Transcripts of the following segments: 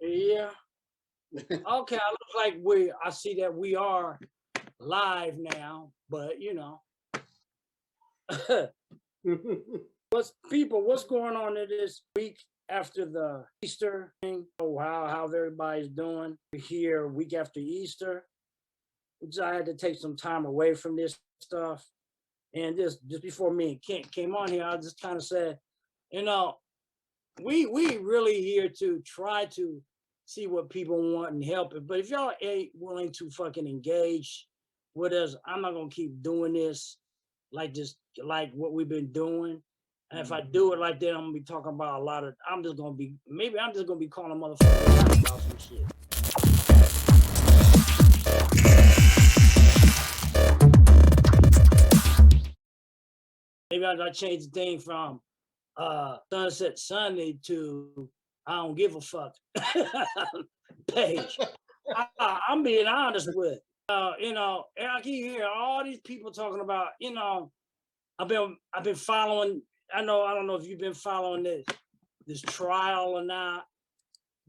Yeah. Okay, I look like I see that we are live now, but what's going on in this week after the Easter thing? Oh, how everybody's doing here week after Easter. Which I had to take some time away from this stuff. And just before me and Kent came on here, I just kind of said, you know, we really here to try to see what people want and help it. But if y'all ain't willing to fucking engage with us, I'm not gonna keep doing this like what we've been doing. And if I do it like that, I'm gonna be talking about a lot of. I'm just gonna be calling motherfuckers about some shit. Maybe I gotta change the thing from Sunset Sunday to I don't give a fuck page. I'm being honest with and I keep hearing all these people talking about, I've been following. I don't know if you've been following this trial or not,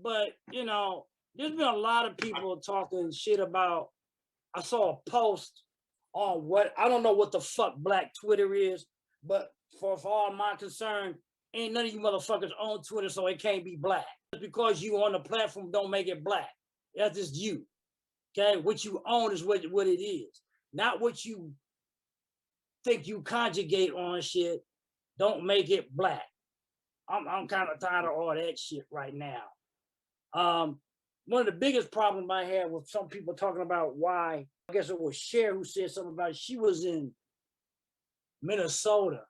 but there's been a lot of people talking shit about. I saw a post on what I don't know what the fuck Black Twitter is, but for all my concern, ain't none of you motherfuckers on Twitter, so it can't be black. Just because you on the platform don't make it black. That's just you. Okay, what you own is what it is, not what you think you conjugate on shit. Don't make it black. I'm kind of tired of all that shit right now. One of the biggest problems I had with some people talking about why, I guess it was Cher who said something about it. She was in Minnesota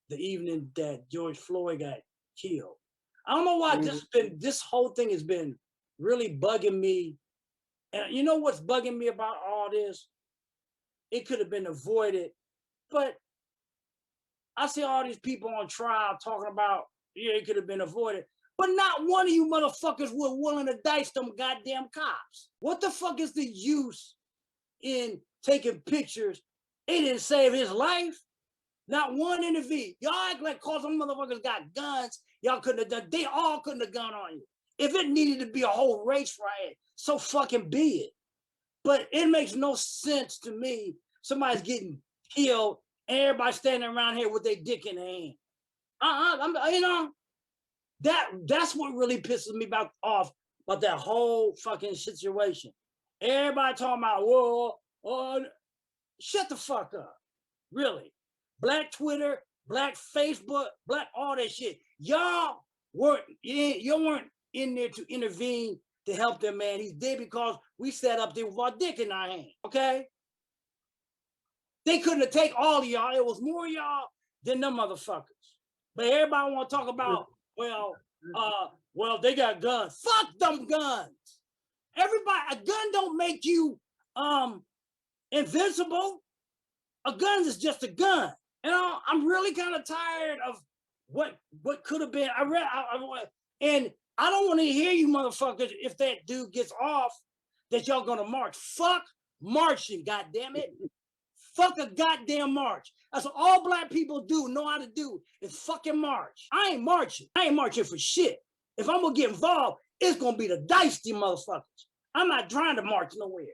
the evening that George Floyd got killed. I don't know why this whole thing has been really bugging me. And you know what's bugging me about all this? It could have been avoided, but I see all these people on trial talking about, yeah, it could have been avoided. But not one of you motherfuckers were willing to dice them goddamn cops. What the fuck is the use in taking pictures? It didn't save his life. Not one intervened. Y'all act like cause them motherfuckers got guns, y'all couldn't have done, they all couldn't have gone on you. If it needed to be a whole race riot, so fucking be it. But it makes no sense to me. Somebody's getting killed and everybody standing around here with their dick in their hand. That's what really pisses me off about that whole fucking situation. Everybody talking about, whoa, shut the fuck up. Really. Black Twitter, Black Facebook, Black all that shit. You weren't in there to intervene to help that man. He's dead because we sat up there with our dick in our hand, okay? They couldn't have taken all of y'all. It was more y'all than them motherfuckers. But everybody want to talk about, well, they got guns. Fuck them guns. Everybody, a gun don't make you invincible. A gun is just a gun. I'm really kind of tired of what could have been. And I don't want to hear you motherfuckers if that dude gets off that y'all gonna march. Fuck marching, goddamn it. Fuck a goddamn march. That's what all black people know how to do is fucking march. I ain't marching. I ain't marching for shit. If I'm gonna get involved, it's gonna be the dicey motherfuckers. I'm not trying to march nowhere.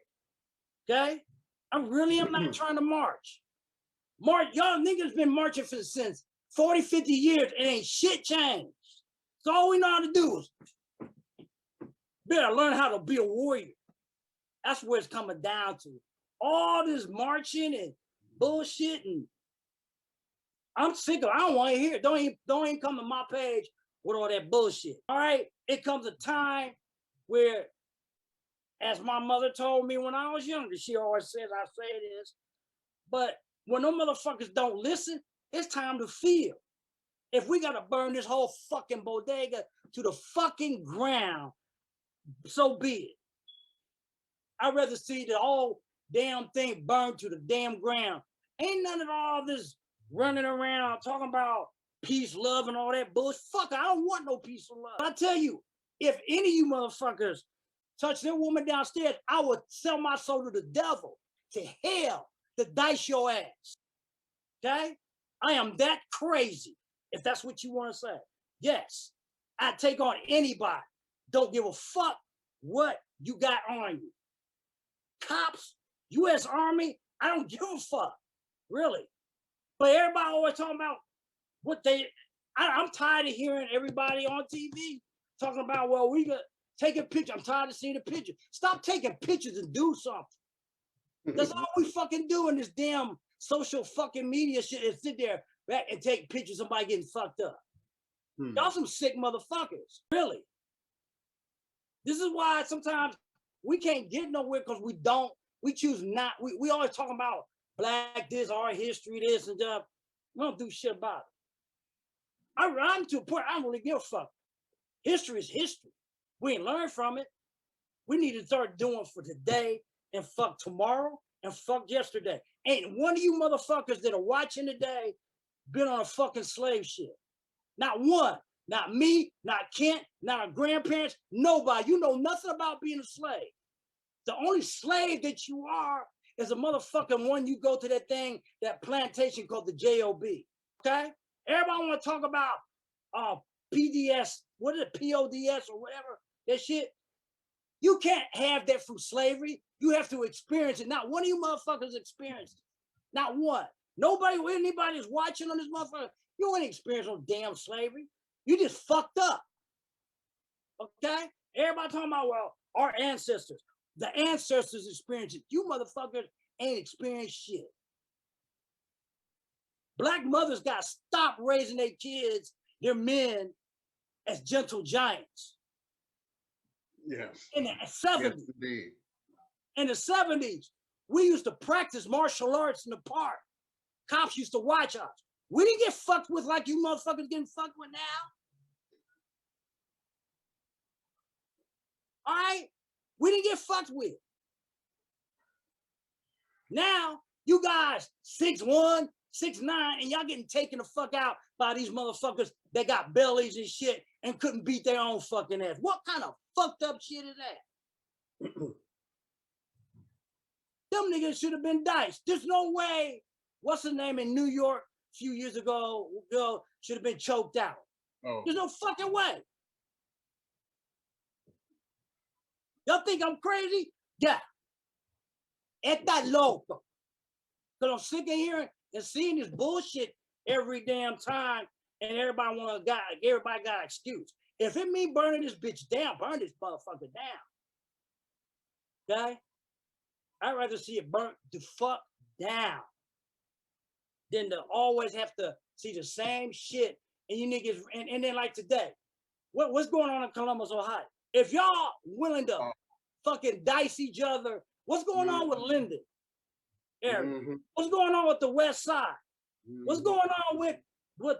Okay? I really am not trying to march. Y'all niggas been marching since 40, 50 years and ain't shit changed. So all we know how to do is better learn how to be a warrior. That's where it's coming down to. All this marching and bullshit, and I'm sick of it. I don't want to hear it. Don't even come to my page with all that bullshit. All right? It comes a time where, as my mother told me when I was younger, she always says I say this, but when them motherfuckers don't listen, it's time to feel. If we gotta burn this whole fucking bodega to the fucking ground, so be it. I'd rather see the whole damn thing burned to the damn ground. Ain't none of all this running around talking about peace, love, and all that bullshit. Fuck, I don't want no peace or love. I tell you, if any of you motherfuckers touch that woman downstairs, I would sell my soul to the devil, to hell, to dice your ass. Okay? I am that crazy, if that's what you want to say. Yes, I take on anybody. don't give a fuck what you got on you. Cops, U.S. Army, I don't give a fuck, really. But everybody always talking about what I'm tired of hearing everybody on TV talking about, well, we got take a picture. I'm tired of seeing the picture. Stop taking pictures and do something. That's all we fucking do in this damn social fucking media shit is sit there back and take pictures of somebody getting fucked up. Y'all some sick motherfuckers, really. This is why sometimes we can't get nowhere because we choose not. We always talking about black this, our history, this and that. We don't do shit about it. I'm to a point, I don't really give a fuck. History is history. We ain't learned from it. We need to start doing for today and fuck tomorrow and fuck yesterday. Ain't one of you motherfuckers that are watching today been on a fucking slave ship. Not one. Not me, not Kent, not our grandparents, nobody. You know nothing about being a slave. The only slave that you are is a motherfucking one you go to that plantation called the JOB. Okay? Everybody want to talk about PDS, what is it, PODS or whatever, that shit. You can't have that from slavery. You have to experience it. Not one of you motherfuckers experienced it. Not one. Nobody, anybody is watching on this motherfucker, you ain't experienced no damn slavery. You just fucked up. Okay? Everybody talking about, well, our ancestors. The ancestors experienced it. You motherfuckers ain't experienced shit. Black mothers got to stop raising their kids, their men, as gentle giants. Yes. In the 70s. Yes, indeed. In the 70s, we used to practice martial arts in the park. Cops used to watch us. We didn't get fucked with like you motherfuckers getting fucked with now. All right? We didn't get fucked with. Now, you guys 6'1", 6'9", and y'all getting taken the fuck out by these motherfuckers that got bellies and shit and couldn't beat their own fucking ass. What kind of fucked up shit is that? Them niggas should have been diced. There's no way, what's the name in New York a few years ago, should have been choked out. Oh. There's no fucking way. Y'all think I'm crazy? Yeah. Está loco. Because I'm sick of hearing and seeing this bullshit every damn time, and everybody got an excuse. If it mean burning this bitch down, burn this motherfucker down. Okay? I'd rather see it burnt the fuck down than to always have to see the same shit. And you niggas, and then like today, what's going on in Columbus, Ohio? If y'all willing to fucking dice each other, what's going on with Linden area? What's going on with the West Side? What's going on with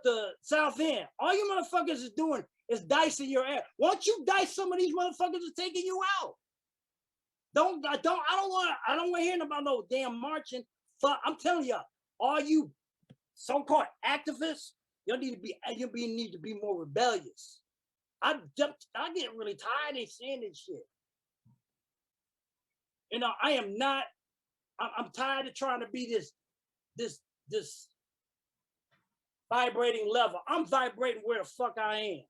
the South End? All you motherfuckers is doing is dicing your ass. Why don't you dice some of these motherfuckers that's taking you out? I don't want to hear about no damn marching. Fuck, I'm telling y'all, all you so-called activists, you need to be more rebellious. I get really tired of seeing this shit. You know, I'm tired of trying to be this vibrating level. I'm vibrating where the fuck I am.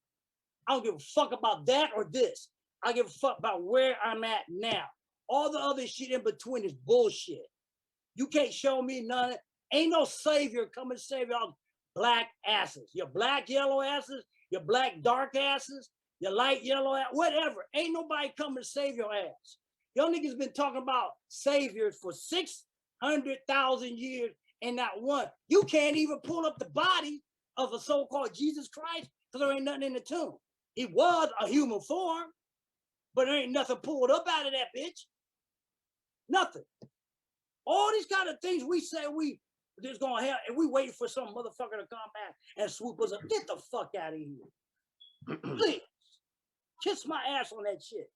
I don't give a fuck about that or this. I give a fuck about where I'm at now. All the other shit in between is bullshit. You can't show me none of it. Ain't no savior coming to save y'all black asses. Your black yellow asses, your black dark asses, your light yellow ass, whatever. Ain't nobody coming to save your ass. Y'all niggas been talking about saviors for 600,000 years and not one. You can't even pull up the body of a so-called Jesus Christ because there ain't nothing in the tomb. He was a human form, but there ain't nothing pulled up out of that bitch. Nothing. All these kind of things we say we just gonna have, and we waiting for some motherfucker to come back and swoop us up. Get the fuck out of here. Please. Kiss my ass on that shit.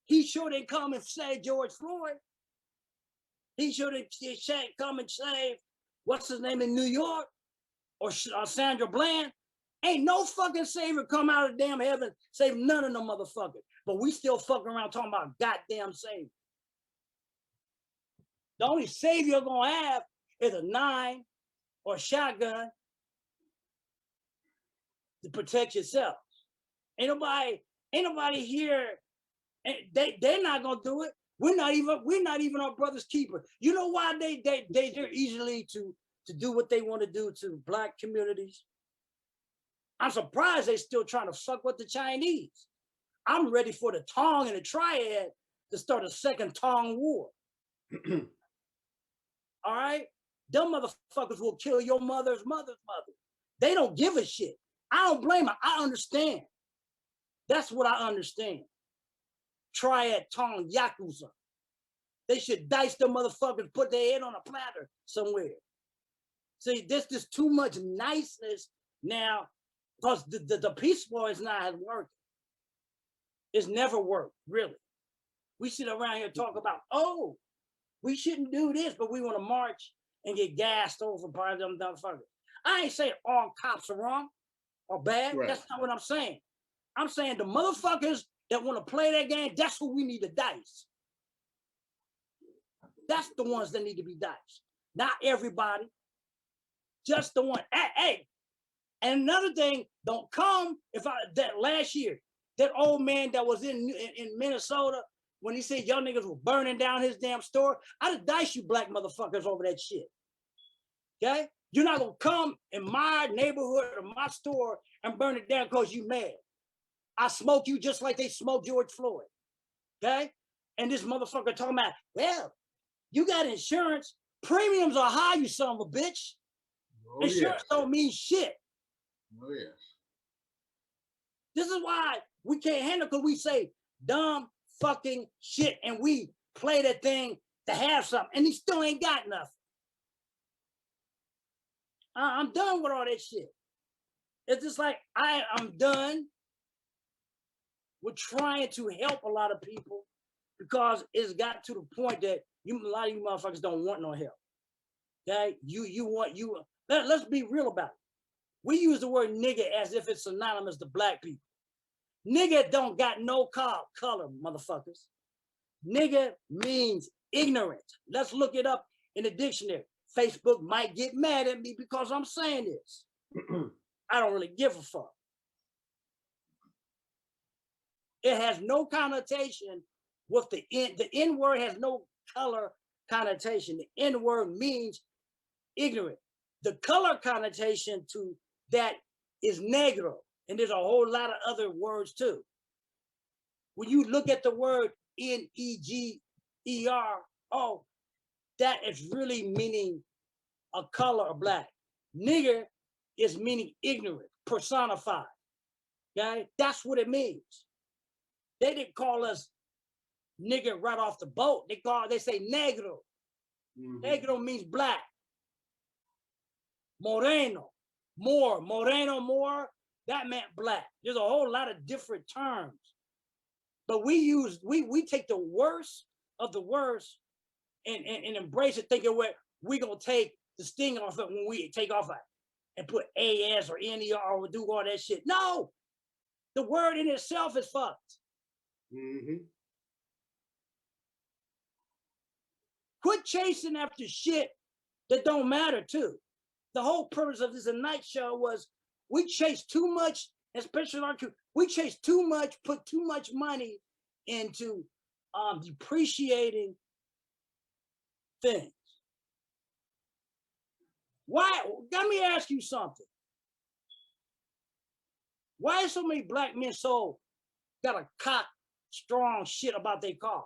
He sure didn't come and save George Floyd. He should have come and save, what's his name in New York? Or Sandra Bland. Ain't no fucking savior come out of damn heaven, save none of them motherfuckers. But we still fucking around talking about goddamn savior. The only savior you're gonna have is a 9 or a shotgun to protect yourself. Ain't Ain't nobody here. They're not gonna do it. We're not even our brother's keeper. You know why they're easily to do what they want to do to black communities? I'm surprised they still trying to fuck with the Chinese. I'm ready for the Tong and the Triad to start a second Tong war. All right? Them motherfuckers will kill your mother's mother's mother. They don't give a shit. I don't blame them. I understand. That's what I understand. Triad, Tong, Yakuza. They should dice them motherfuckers, put their head on a platter somewhere. See, this is too much niceness now because the peace war is not working. It's never worked, really. We sit around here talk about, oh, we shouldn't do this, but we want to march and get gassed over by them motherfuckers. I ain't saying all cops are wrong or bad. Right. That's not what I'm saying. I'm saying the motherfuckers that want to play that game, that's who we need to dice. That's the ones that need to be diced. Not everybody. Just the one. Hey. And another thing, don't come that last year, that old man that was in Minnesota, when he said y'all niggas were burning down his damn store, I'd have diced you black motherfuckers over that shit. Okay? You're not gonna come in my neighborhood or my store and burn it down because you mad. I smoke you just like they smoked George Floyd. Okay? And this motherfucker talking about, well, you got insurance, premiums are high, you son of a bitch. Oh, insurance don't mean shit. Oh, yes. This is why we can't handle, because we say dumb fucking shit and we play that thing to have something, and he still ain't got nothing. I'm done with all that shit. It's just like I'm done with trying to help a lot of people because it's got to the point that a lot of you motherfuckers don't want no help. Okay? Let's be real about it. We use the word nigga as if it's synonymous to black people. Nigga don't got no color, motherfuckers. Nigga means ignorant. Let's look it up in the dictionary. Facebook might get mad at me because I'm saying this. I don't really give a fuck. It has no connotation with the N word has no color connotation. The N word means ignorant. The color connotation to that is negro. And there's a whole lot of other words too. When you look at the word N-E-G-E-R-O, that is really meaning a color of black. Nigger is meaning ignorant, personified. Okay? That's what it means. They didn't call us nigger right off the boat. They say negro. Mm-hmm. Negro means black. Moreno, more, that meant black. There's a whole lot of different terms. But we take the worst of the worst and embrace it, thinking we're gonna take the sting off it when we take off it and put AS or NER or do all that shit. No, the word in itself is fucked. Mm-hmm. Quit chasing after shit that don't matter too. The whole purpose of this night show was we chase too much, especially our we chase too much, put too much money into depreciating things. Why? Let me ask you something. Why is so many black men got a cock strong shit about their car?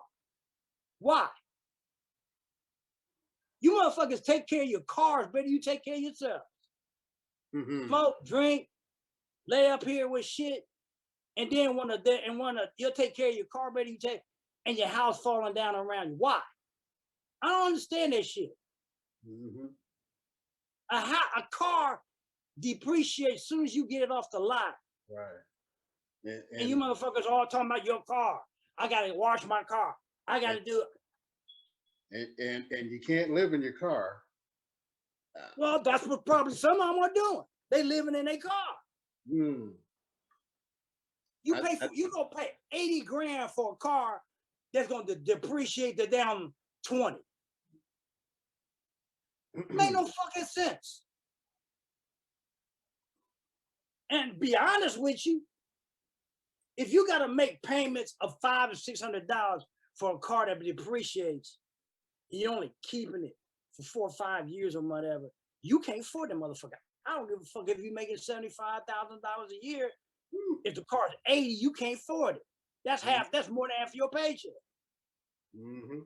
Why? You motherfuckers take care of your cars better than you take care of yourself. Mm-hmm. Smoke, drink, lay up here with shit, and then you'll take care of your car better than you take, and your house falling down around you. Why? I don't understand that shit. Mm-hmm. A car depreciates as soon as you get it off the lot. Right. And you motherfuckers all talking about your car. I gotta wash my car. I gotta do it. And you can't live in your car. Well, that's what probably some of them are doing. They living in their car. Mm. You gonna pay 80 grand for a car that's gonna depreciate the damn 20. Make no fucking sense. And be honest with you, if you got to make payments of $500 or $600 for a car that depreciates, and you're only keeping it for 4 or 5 years or whatever, you can't afford that motherfucker. I don't give a fuck if you're making $75,000 a year. If the car's 80, you can't afford it. That's half. That's more than half your paycheck. Mm-hmm.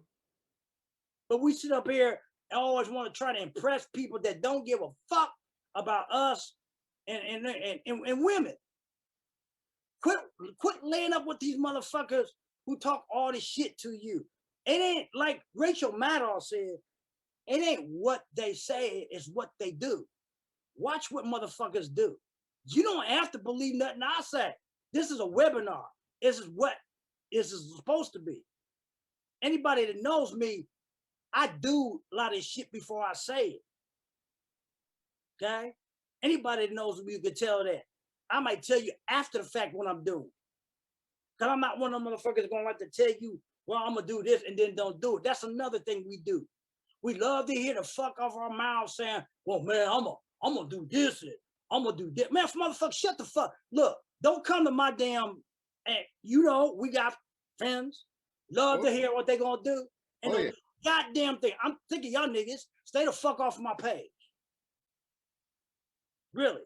But we sit up here and always want to try to impress people that don't give a fuck about us and women. Quit laying up with these motherfuckers who talk all this shit to you. It ain't like Rachel Maddow said, it ain't what they say, it's what they do. Watch what motherfuckers do. You don't have to believe nothing I say. This is a webinar. This is what this is supposed to be. Anybody that knows me, I do a lot of shit before I say it. Okay? Anybody that knows me, you can tell that. I might tell you after the fact what I'm doing. Because I'm not one of them motherfuckers going to like to tell you, well, I'm going to do this and then don't do it. That's another thing we do. We love to hear the fuck off our mouths saying, well, man, I'm gonna do this and I'm gonna do that. Man, motherfucker, shut the fuck. Look, don't come to my damn, you know, we got friends, love to hear what they gonna do. And the goddamn thing, I'm thinking y'all niggas, stay the fuck off my page. Really.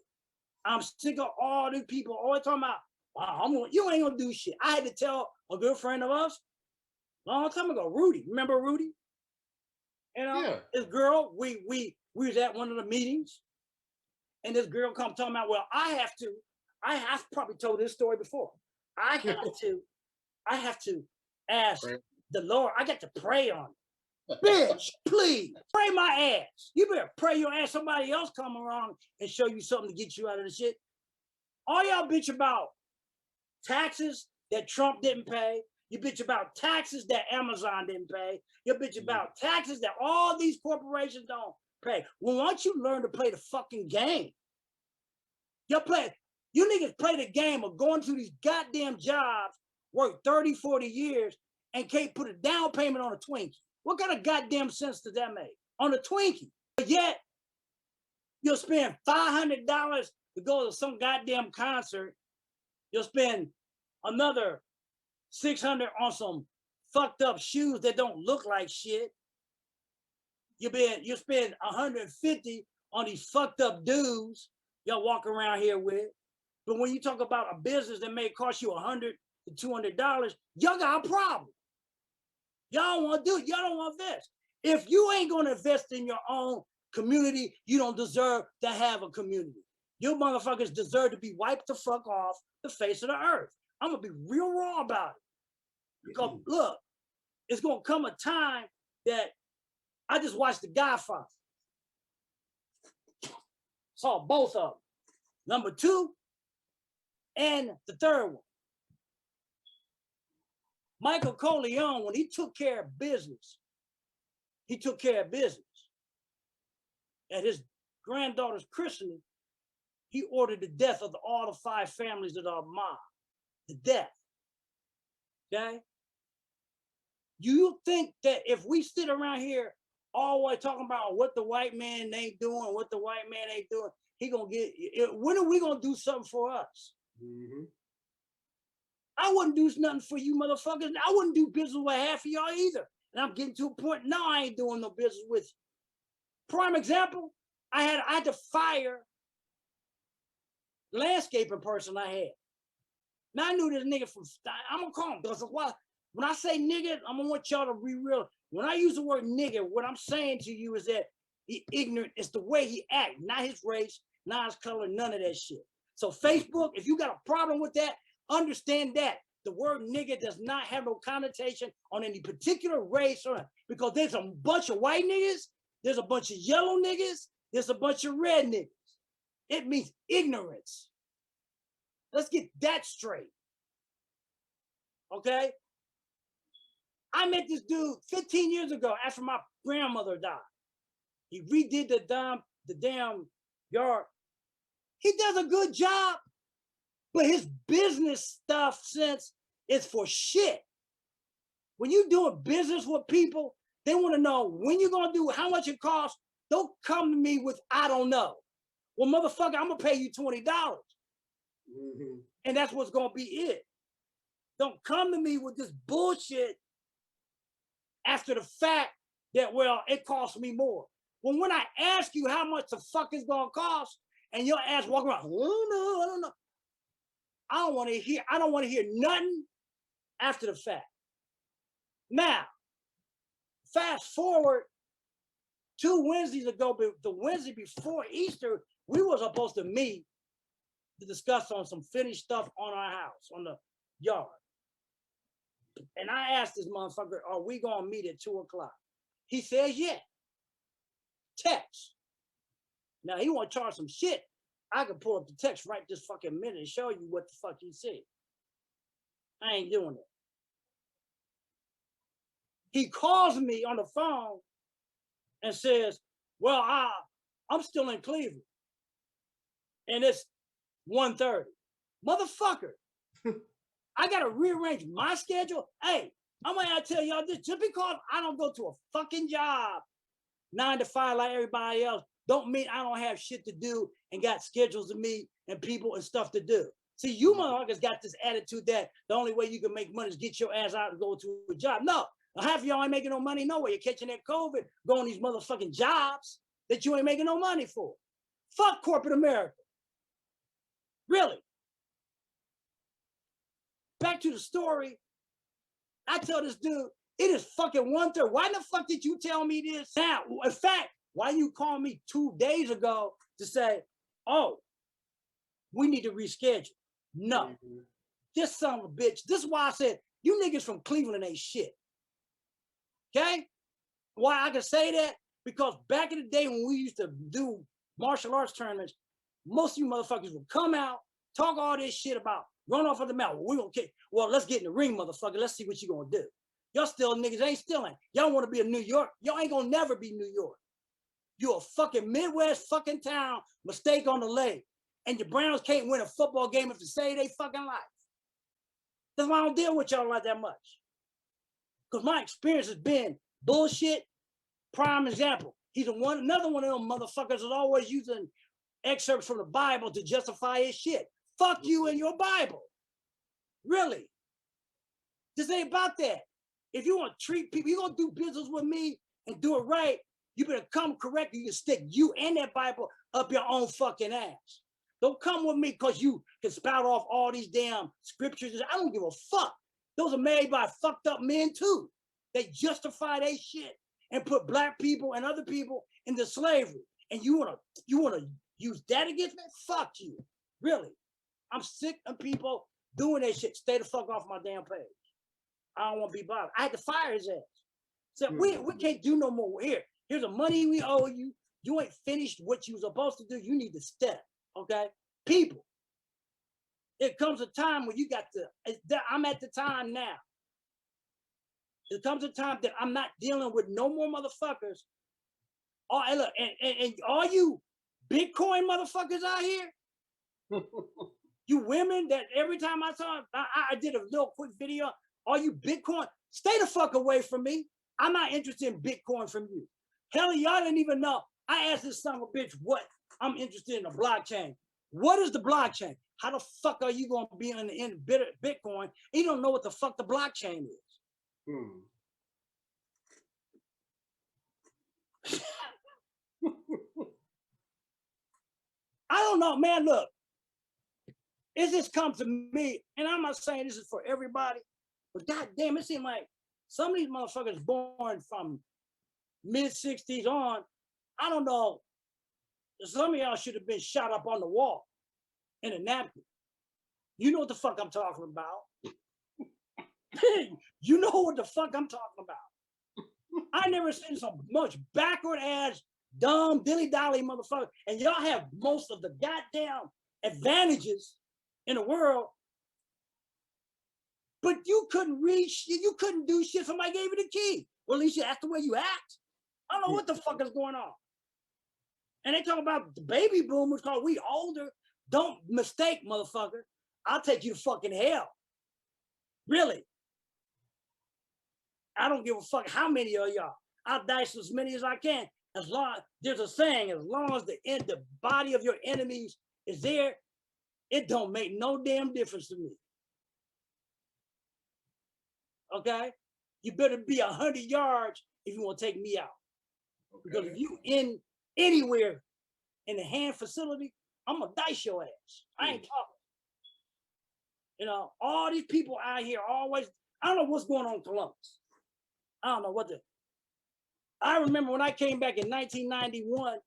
I'm sick of all these people always talking about, wow, you ain't gonna do shit. I had to tell a good friend of us a long time ago, Rudy. Remember Rudy? You know, this girl, we was at one of the meetings, and this girl come talking about, well, I've probably told this story before. I have to ask the Lord, I got to pray on it. Bitch, please, pray my ass. You better pray your ass, somebody else come around and show you something to get you out of the shit. All y'all bitch about taxes that Trump didn't pay. You bitch about taxes that Amazon didn't pay. You bitch about taxes that all these corporations don't pay. Well, why don't you learn to play the fucking game? You niggas play the game of going to these goddamn jobs, work 30, 40 years, and can't put a down payment on a Twinkie. What kind of goddamn sense does that make? On a Twinkie. But yet, you'll spend $500 to go to some goddamn concert. You'll spend another $600 on some fucked up shoes that don't look like shit. You spend $150 on these fucked up dudes y'all walk around here with. But when you talk about a business that may cost you $100 to $200, y'all got a problem. Y'all don't want to do it. Y'all don't want this. If you ain't going to invest in your own community, you don't deserve to have a community. You motherfuckers deserve to be wiped the fuck off the face of the earth. I'm going to be real raw about it. Because look, it's going to come a time that I just watched The Godfather. Saw both of them. Number 2 and the third one. Michael Corleone, when he took care of business, At his granddaughter's christening, he ordered the death of all the 5 families of the mob. The death. Okay? You think that if we sit around here always talking about what the white man ain't doing, he gonna get, when are we gonna do something for us? I wouldn't do nothing for you motherfuckers. I wouldn't do business with half of y'all either. And I'm getting to a point now I ain't doing no business with you. Prime example, I had to fire landscaping person I had. Now I knew this nigga from, I'm gonna call him, because when I say nigga, I'm gonna want y'all to be real. When I use the word nigga, what I'm saying to you is that he ignorant. It's the way he act, not his race, not his color, none of that shit. So Facebook, if you got a problem with that, understand that the word nigga does not have no connotation on any particular race, because there's a bunch of white niggas, there's a bunch of yellow niggas, there's a bunch of red niggas. It means ignorance. Let's get that straight. Okay? I met this dude 15 years ago after my grandmother died. He redid the damn yard. He does a good job, but his business stuff sense is for shit. When you doing business with people, they want to know when you're going to do it, how much it costs. Don't come to me with, I don't know. Well, motherfucker, I'm going to pay you $20. And that's what's going to be it. Don't come to me with this bullshit after the fact that, well, it costs me more. When I ask you how much the fuck it's gonna cost, and your ass walk around, oh no, I don't know. I don't want to hear nothing after the fact. Now, fast forward 2 Wednesdays ago, but the Wednesday before Easter, we were supposed to meet to discuss on some finished stuff on our house, on the yard. And I asked this motherfucker, are we gonna meet at 2 o'clock? He says, yeah. Text. Now he want to charge some shit. I can pull up the text right this fucking minute and show you what the fuck he said. I ain't doing it. He calls me on the phone and says, well, I'm still in Cleveland. And it's 1:30. Motherfucker. I gotta rearrange my schedule. Hey, I'm gonna tell y'all this, just because I don't go to a fucking job 9 to 5 like everybody else, don't mean I don't have shit to do and got schedules to meet and people and stuff to do. See, you motherfuckers got this attitude that the only way you can make money is get your ass out and go to a job. No, half of y'all ain't making no money nowhere. You're catching that COVID, going these motherfucking jobs that you ain't making no money for. Fuck corporate America. Really. Back to the story. I tell this dude, it is fucking 1:30. Why the fuck did you tell me this now? In fact, why you call me 2 days ago to say, oh, we need to reschedule? No. This son of a bitch. This is why I said, you niggas from Cleveland ain't shit. Okay? Why I can say that? Because back in the day when we used to do martial arts tournaments, most of you motherfuckers would come out, talk all this shit about run off of the mountain. We gonna kick. Well, let's get in the ring, motherfucker. Let's see what you gonna do. Y'all still niggas ain't still ain't. Y'all want to be in New York? Y'all ain't gonna never be New York. You're a fucking Midwest fucking town, mistake on the leg. And your Browns can't win a football game if they save they fucking life. That's why I don't deal with y'all like that much. Because my experience has been bullshit. Prime example. He's another one of them motherfuckers is always using excerpts from the Bible to justify his shit. Fuck you and your Bible. Really. This ain't about that. If you want to treat people, you're going to do business with me and do it right, you better come correct. You can stick you and that Bible up your own fucking ass. Don't come with me because you can spout off all these damn scriptures. I don't give a fuck. Those are made by fucked up men too. They justify their shit and put black people and other people into slavery. And you wanna use that against me? Fuck you. Really. I'm sick of people doing that shit. Stay the fuck off my damn page. I don't want to be bothered. I had to fire his ass. So we can't do no more. Here's the money we owe you. You ain't finished what you were supposed to do. You need to step. Okay? People. It comes a time when you got to, I'm at the time now. It comes a time that I'm not dealing with no more motherfuckers. Oh, and look, and all you Bitcoin motherfuckers out here, you women that every time I saw, I did a little quick video. All you Bitcoin, stay the fuck away from me. I'm not interested in Bitcoin from you. Hell, y'all didn't even know. I asked this son of a bitch what I'm interested in the blockchain. What is the blockchain? How the fuck are you going to be in the end Bitcoin? You don't know what the fuck the blockchain is. I don't know, man. Look, it just comes to me, and I'm not saying this is for everybody, but goddamn, it seems like some of these motherfuckers born from mid-60s on, I don't know, some of y'all should have been shot up on the wall in a napkin. You know what the fuck I'm talking about. You know what the fuck I'm talking about. I never seen so much backward ass, dumb, dilly-dally motherfucker, and y'all have most of the goddamn advantages in the world, but you couldn't read shit, you couldn't do shit, somebody gave you the key. Well, at least that's the way you act. I don't know what the fuck is going on. And they talk about the baby boomers because we older. Don't mistake, motherfucker. I'll take you to fucking hell. Really. I don't give a fuck how many of y'all. I'll dice as many as I can. As long, there's a saying, as long as the body of your enemies is there, it don't make no damn difference to me. Okay, you better be 100 yards if you want to take me out. Because if you in anywhere in the hand facility, I'm gonna dice your ass. I ain't talking. You know, all these people out here always. I don't know what's going on in Columbus. I don't know what the. I remember when I came back in 1991,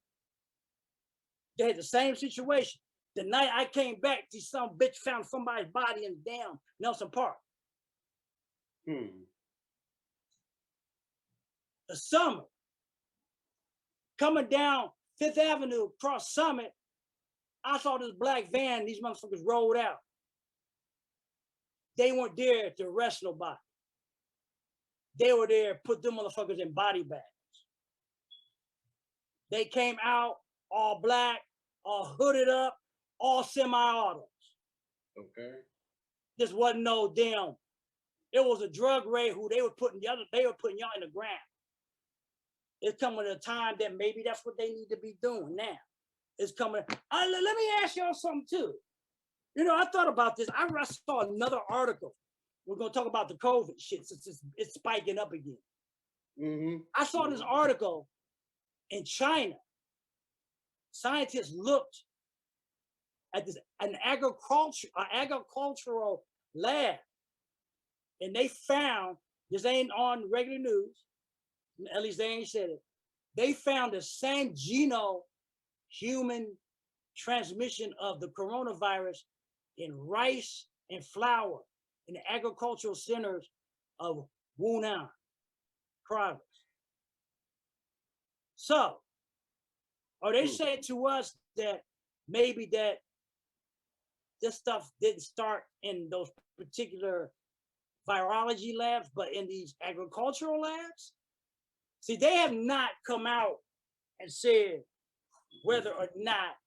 they had the same situation. The night I came back, this some bitch found somebody's body in damn Nelson Park. Hmm. The summer, coming down Fifth Avenue across Summit, I saw this black van. These motherfuckers rolled out. They weren't there to arrest nobody. They were there to put them motherfuckers in body bags. They came out all black, all hooded up, all semi-autos. Okay. This wasn't no damn. It was a drug raid who they were putting y'all in the ground. It's coming at a time that maybe that's what they need to be doing now. It's coming. Let me ask y'all something too. You know, I thought about this. I saw another article. We're gonna talk about the COVID shit since it's spiking up again. Mm-hmm. I saw this article in China. Scientists looked at an agricultural lab, and they found, this ain't on regular news, at least they ain't said it. They found the same human transmission of the coronavirus in rice and flour in the agricultural centers of Wuhan province. So, are they saying to us that maybe that this stuff didn't start in those particular virology labs, but in these agricultural labs? See, they have not come out and said whether or not,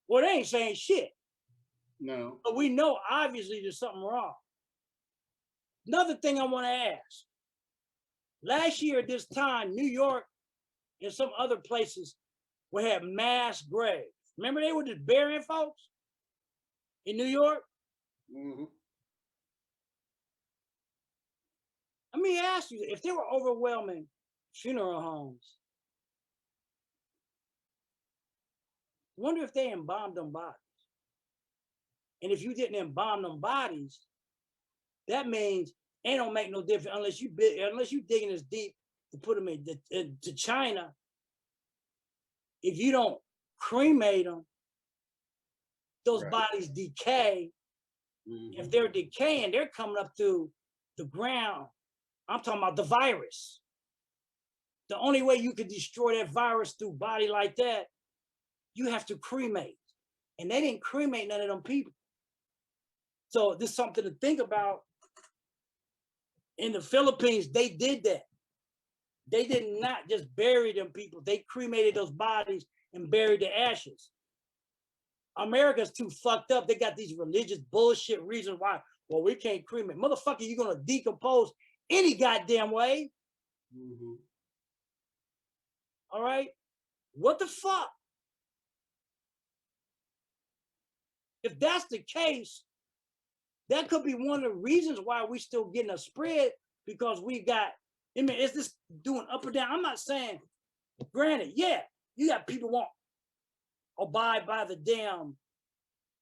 well, they ain't saying shit. No. But we know obviously there's something wrong. Another thing I want to ask. Last year at this time, New York and some other places would have mass graves. Remember they were just burying folks in New York? Mm-hmm. Let me ask you, if there were overwhelming funeral homes, wonder if they embalmed them bodies. And if you didn't embalm them bodies, that means it don't make no difference unless you digging as deep to put them into China. If you don't cremate them, those bodies decay. Mm-hmm. If they're decaying, they're coming up through the ground. I'm talking about the virus. The only way you could destroy that virus through body like that, you have to cremate. And they didn't cremate none of them people. So this is something to think about. In the Philippines, they did that. They did not just bury them people. They cremated those bodies and buried the ashes. America's too fucked up. They got these religious bullshit reasons why, well, we can't cremate. Motherfucker, you're going to decompose any goddamn way. Mm-hmm. All right? What the fuck? If that's the case, that could be one of the reasons why we still getting a spread, because we got, I mean, is this doing up or down? I'm not saying, granted, yeah, you got people won't abide by the damn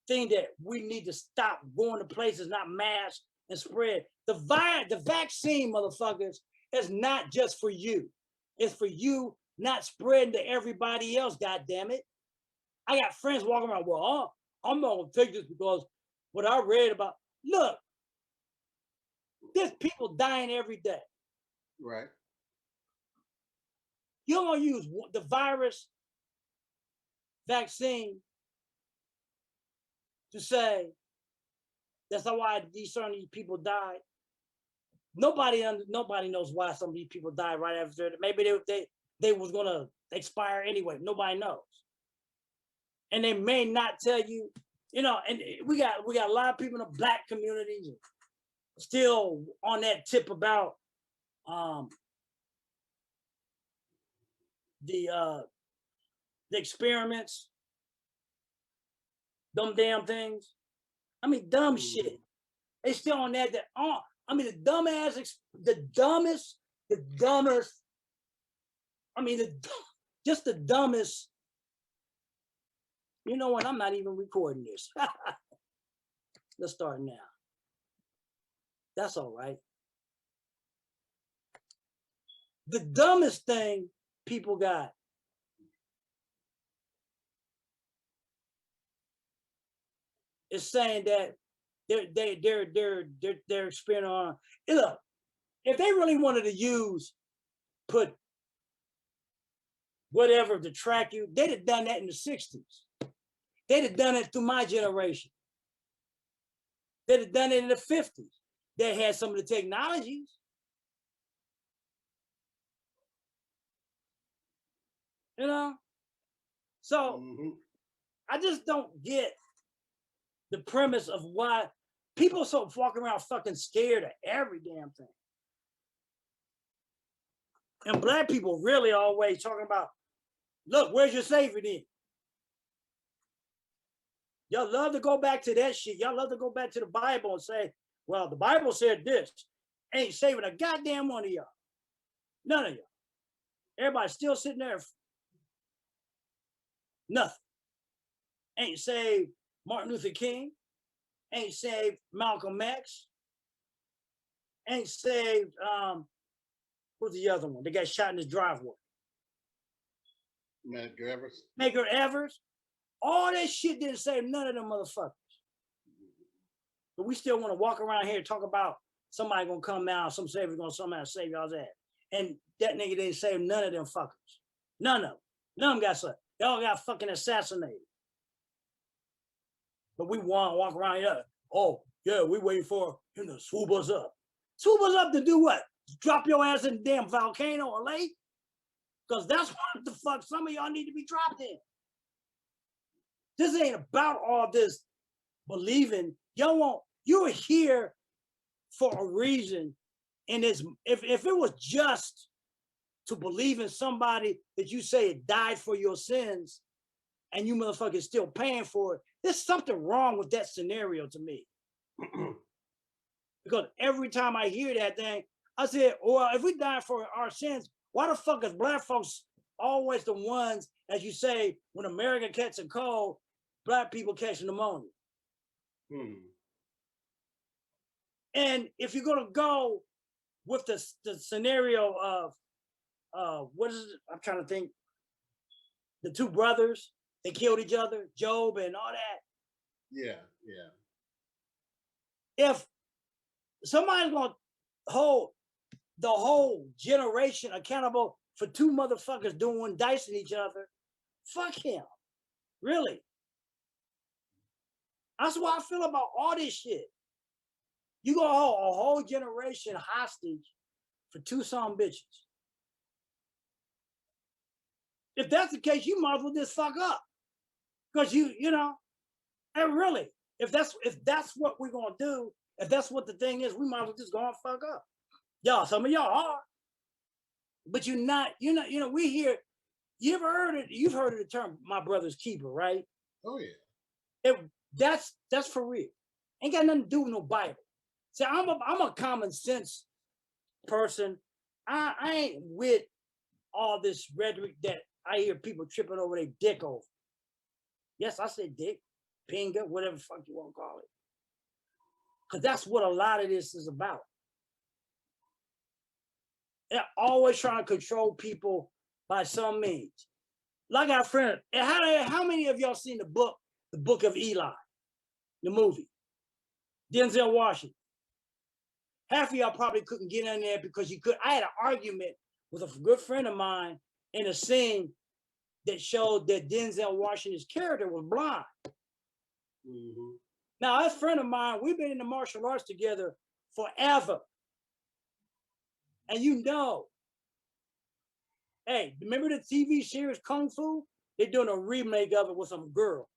thing that we need to stop going to places, not mask and spread. The vaccine, motherfuckers, is not just for you. It's for you not spreading to everybody else, God damn it. I got friends walking around, well, I'm not gonna take this because what I read about, look, there's people dying every day. Right. You're gonna use the virus vaccine to say that's not why certain these people died. Nobody knows why some of these people died right after. Maybe they was gonna expire anyway. Nobody knows, and they may not tell you. You know, and we got a lot of people in the black communities still on that tip about the experiments, them damn things. I mean, dumb shit. They still on that. I mean, the dumbest, I mean, just the dumbest. You know what? I'm not even recording this. Let's start now. That's all right. The dumbest thing people got is saying that they're experimenting on. Look, if they really wanted to put whatever to track you, they'd have done that in the 60s. They'd have done it through my generation. They'd have done it in the 50s. They had some of the technologies. You know? So I just don't get the premise of why people so walking around fucking scared of every damn thing. And black people really always talking about, look, where's your savior then? Y'all love to go back to that shit. Y'all love to go back to the Bible and say, well, the Bible said this. Ain't saving a goddamn one of y'all. None of y'all. Everybody's still sitting there. Nothing. Ain't saved Martin Luther King. Ain't saved Malcolm X. Ain't saved, who's the other one? They got shot in his driveway. Medgar Evers. All that shit didn't save none of them motherfuckers. But we still want to walk around here and talk about somebody gonna come now, some savior gonna somehow save y'all's ass. And that nigga didn't save none of them fuckers. None of them. None of them got saved. They all got fucking assassinated. But we want to walk around here. Oh, yeah, we waiting for him to swoop us up. Swoop us up to do what? Drop your ass in the damn volcano or lake? Because that's what the fuck some of y'all need to be dropped in. This ain't about all this believing. You're here for a reason. And if it was just to believe in somebody that you say died for your sins and you motherfuckers still paying for it, there's something wrong with that scenario to me. Because every time I hear that thing, I said, well, if we die for our sins, why the fuck is black folks always the ones, as you say, when America catches a cold, black people catch pneumonia? And if you're gonna go with the scenario of what is it? I'm trying to think. The two brothers, they killed each other, Job and all that. Yeah. If somebody's gonna hold the whole generation accountable for two motherfuckers doing dicing each other, fuck him. Really. That's what I feel about all this shit. You gonna hold a whole generation hostage for two some bitches. If that's the case, you might as well just fuck up. Because you know, and really, if that's what we're gonna do, if that's what the thing is, we might as well just go and fuck up. Y'all, some of y'all are. But you're not, we hear, you've heard of the term my brother's keeper, right? Oh yeah. That's for real. Ain't got nothing to do with no Bible. See, I'm a common sense person. I ain't with all this rhetoric that I hear people tripping over their dick over. Yes, I said dick, pinga, whatever the fuck you want to call it. Because that's what a lot of this is about. They're always trying to control people by some means. Like our friend, how many of y'all seen the book of Eli, the movie? Denzel Washington. Half of y'all probably couldn't get in there because you could. I had an argument with a good friend of mine in a scene that showed that Denzel Washington's character was blind. Now, this friend of mine, we've been in the martial arts together forever. And hey, remember the TV series Kung Fu? They're doing a remake of it with some girl.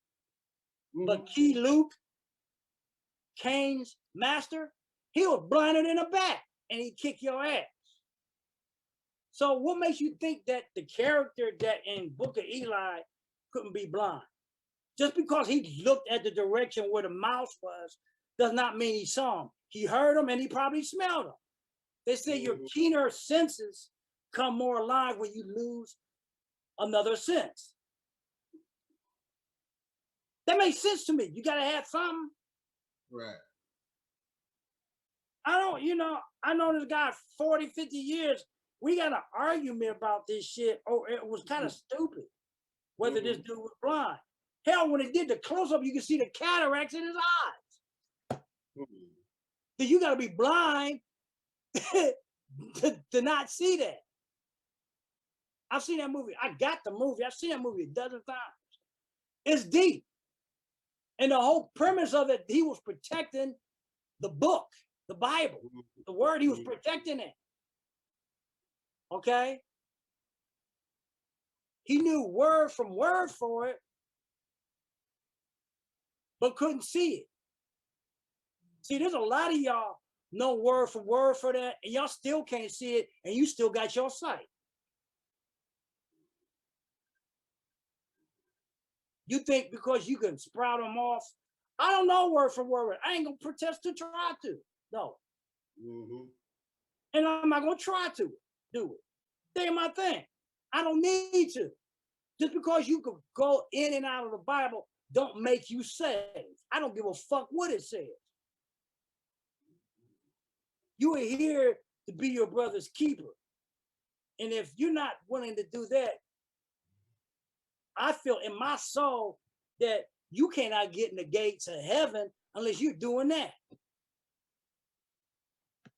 But Key Luke, Kane's master, he was blinded in the back and he kicked your ass. So what makes you think that the character that in Book of Eli couldn't be blind? Just because he looked at the direction where the mouse was does not mean he saw him. He heard them and he probably smelled them. They say your keener senses come more alive when you lose another sense. That makes sense to me. You got to have something. Right. I know this guy 40, 50 years. We got an argument about this shit. Oh, it was kind of stupid whether this dude was blind. Hell, when it did the close up, you can see the cataracts in his eyes. So you got to be blind to not see that. I've seen that movie. I got the movie. I've seen that movie a dozen times. It's deep. And the whole premise of it, he was protecting the book, the Bible, the word, he was protecting it. Okay? He knew word from word for it, but couldn't see it. See, there's a lot of y'all know word for word for that, and y'all still can't see it, and you still got your sight. You think because you can sprout them off, I don't know word for word. I ain't gonna protest to try to. No. And I'm not gonna try to do it. They ain't my thing. I don't need to. Just because you could go in and out of the Bible don't make you saved. I don't give a fuck what it says. You are here to be your brother's keeper. And if you're not willing to do that, I feel in my soul that you cannot get in the gates of heaven unless you're doing that.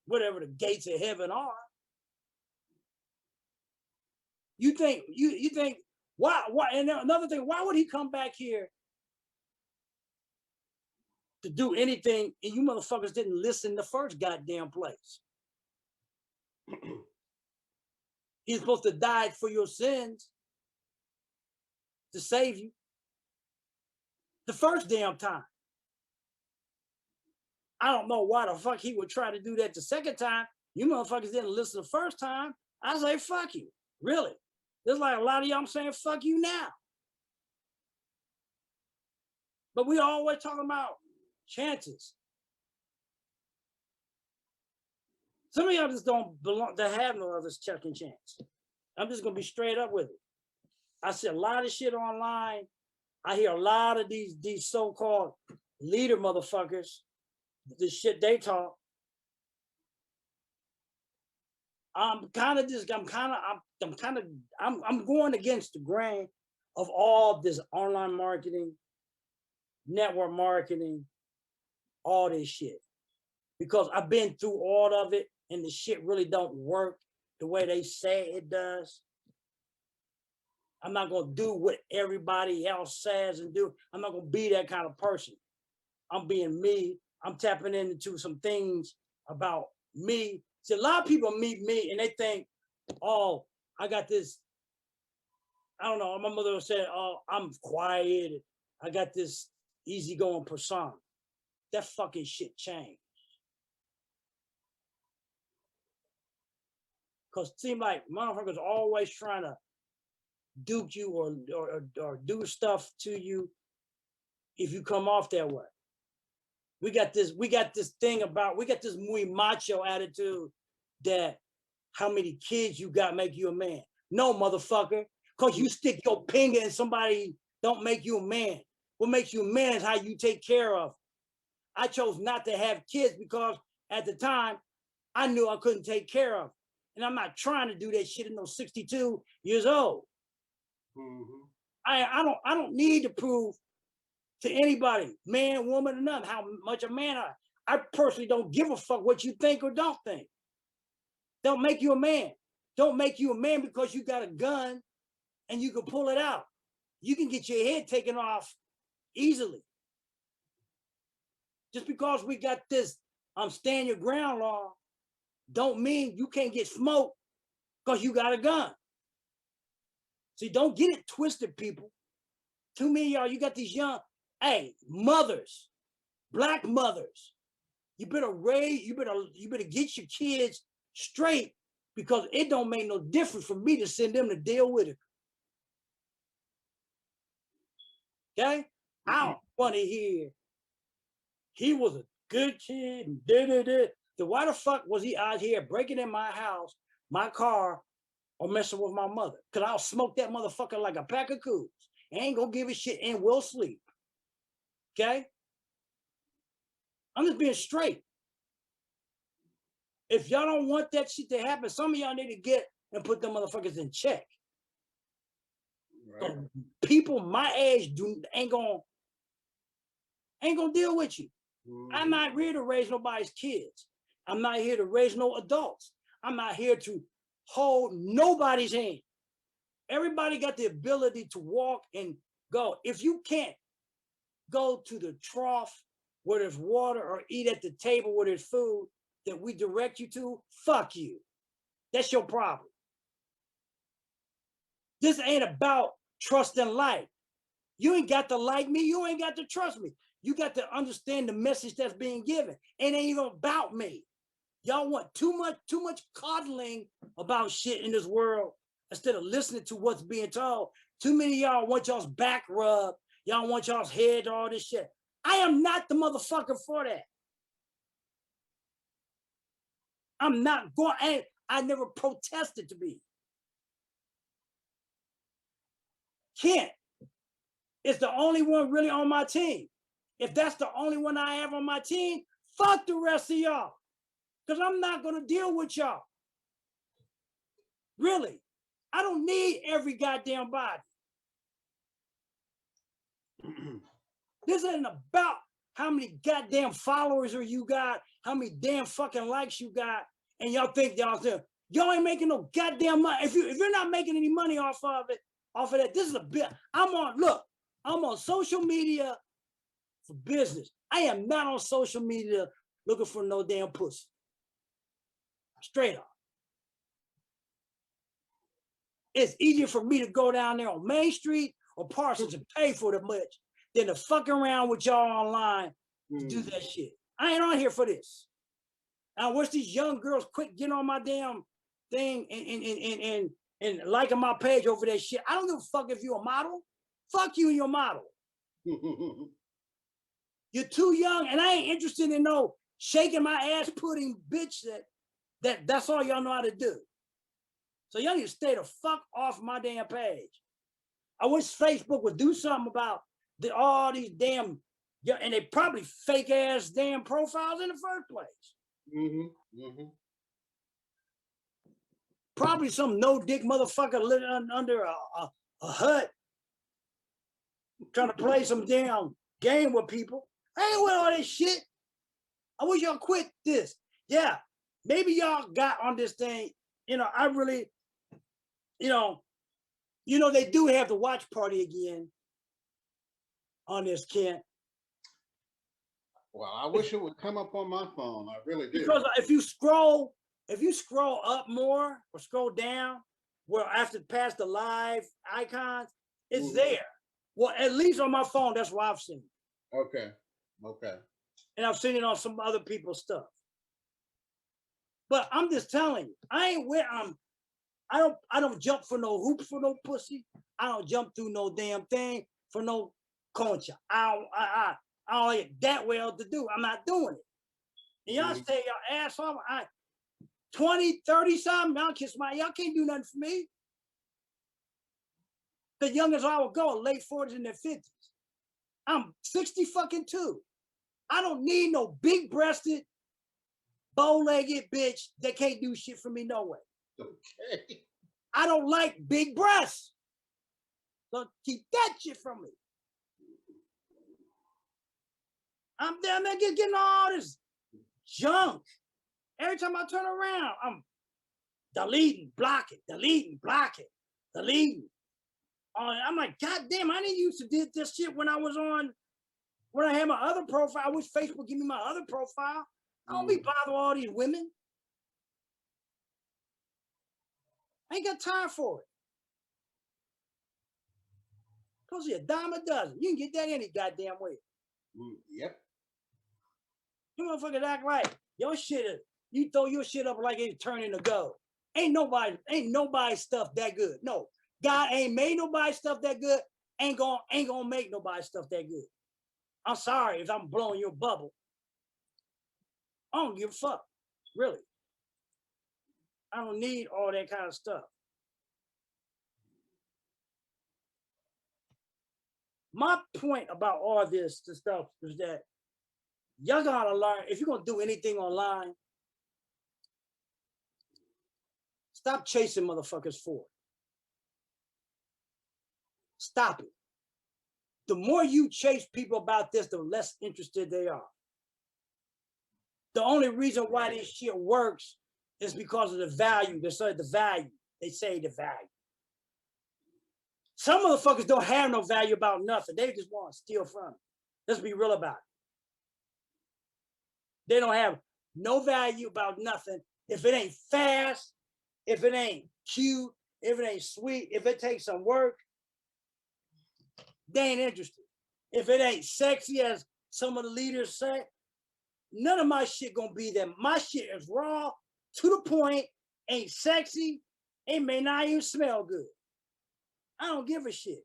Whatever the gates of heaven are. You think why and another thing, why would he come back here to do anything and you motherfuckers didn't listen the first goddamn place? He's supposed to die for your sins to save you the first damn time. I don't know why the fuck he would try to do that the second time. You motherfuckers didn't listen the first time. I say, fuck you. Really? There's like a lot of y'all I'm saying, fuck you now. But we always talking about chances. Some of y'all just don't belong to have no other second chance. I'm just gonna be straight up with it. I see a lot of shit online. I hear a lot of these so-called leader motherfuckers, the shit they talk. I'm going against the grain of all this online marketing, network marketing, all this shit. Because I've been through all of it and the shit really don't work the way they say it does. I'm not gonna do what everybody else says and do. I'm not gonna be that kind of person. I'm being me. I'm tapping into some things about me. See, a lot of people meet me and they think, oh, I got this, I don't know, my mother said, oh, I'm quiet. I got this easygoing persona. That fucking shit changed. Because it seemed like motherfuckers always trying to duke you or do stuff to you if you come off that way. We got this thing about, we got this muy macho attitude that how many kids you got make you a man. No, motherfucker, because you stick your finger in somebody don't make you a man. What makes you a man is how you take care of them. I chose not to have kids because at the time I knew I couldn't take care of them. And I'm not trying to do that shit in those 62 years old. I don't need to prove to anybody, man, woman, or none, how much a man I. I personally don't give a fuck what you think or don't think. Don't make you a man. Don't make you a man because you got a gun and you can pull it out. You can get your head taken off easily. Just because we got this stand your ground law don't mean you can't get smoked because you got a gun. See, don't get it twisted, people. Too many y'all, you got these young, hey, mothers, black mothers. You better get your kids straight because it don't make no difference for me to send them to deal with it. Okay? I don't want to hear he was a good kid. And da-da-da. Then why the fuck was he out here breaking in my house, my car, or messing with my mother? Because I'll smoke that motherfucker like a pack of cools. Ain't gonna give a shit and will sleep. Okay? I'm just being straight. If y'all don't want that shit to happen, some of y'all need to get and put them motherfuckers in check. Right. People my age ain't gonna deal with you. I'm not here to raise nobody's kids. I'm not here to raise no adults. I'm not here to hold nobody's hand. Everybody got the ability to walk and go. If you can't go to the trough where there's water or eat at the table where there's food that we direct you to, fuck you. That's your problem. This ain't about trust and like. You ain't got to like me. You ain't got to trust me. You got to understand the message that's being given. It ain't even about me. Y'all want too much coddling about shit in this world instead of listening to what's being told. Too many of y'all want y'all's back rubbed. Y'all want y'all's head, all this shit. I am not the motherfucker for that. I'm not going, I never protested to be. Kent is the only one really on my team. If that's the only one I have on my team, fuck the rest of y'all. Because I'm not going to deal with y'all. Really. I don't need every goddamn body. This ain't about how many goddamn followers you got, how many damn fucking likes you got, and y'all think y'all ain't making no goddamn money. If you're not making any money off of that, this is a bit. I'm on social media for business. I am not on social media looking for no damn pussy. Straight up. It's easier for me to go down there on Main Street or Parsons and pay for the much than to fuck around with y'all online to do that shit. I ain't on here for this. I wish these young girls quit getting on my damn thing and liking my page over that shit. I don't give a fuck if you're a model. Fuck you and your model. You're too young, and I ain't interested in no shaking my ass pudding bitch that's all y'all know how to do. So y'all need to stay the fuck off my damn page. I wish Facebook would do something about all these damn, and they probably fake ass damn profiles in the first place. Probably some no dick motherfucker living under a hut trying to play some damn game with people. I ain't with all this shit. I wish y'all quit this. Yeah, maybe y'all got on this thing. I really, they do have the watch party again on this, Kent. Well, I wish it would come up on my phone. I really do. Because if you scroll up more or scroll down, where after past the live icons, it's there. Well, at least on my phone, that's what I've seen. Okay. And I've seen it on some other people's stuff. But I'm just telling you, I don't jump for no hoops for no pussy. I don't jump through no damn thing for no concha. I don't get that well to do. I'm not doing it. And y'all stay your ass off. 20, 30 something, y'all can't do nothing for me. The youngest I would go, late 40s and their 50s. I'm 60 fucking 2. I don't need no big breasted, bow-legged bitch that can't do shit for me no way. Okay. I don't like big breasts. So keep that shit from me. I'm down there getting all this junk. Every time I turn around, I'm deleting, blocking. I'm like, God damn, I didn't used to did this shit when I had my other profile. I wish Facebook give me my other profile. I don't be bothering all these women. I ain't got time for it. Cause a dime a dozen. You can get that any goddamn way. Yep. You motherfuckers act like your shit, you throw your shit up like it's turning to gold. Ain't nobody stuff that good. No, God ain't made nobody stuff that good. Ain't gonna make nobody stuff that good. I'm sorry if I'm blowing your bubble. I don't give a fuck, really. I don't need all that kind of stuff. My point about all this stuff is that y'all gotta learn, if you're gonna do anything online, stop chasing motherfuckers for it. Stop it. The more you chase people about this, the less interested they are. The only reason why this shit works is because of the value. They say the value. They say the value. Some motherfuckers don't have no value about nothing. They just want to steal from it. Let's be real about it. They don't have no value about nothing. If it ain't fast, if it ain't cute, if it ain't sweet, if it takes some work, they ain't interested. If it ain't sexy, as some of the leaders say, none of my shit gonna be there. My shit is raw, to the point, ain't sexy, it may not even smell good. I don't give a shit.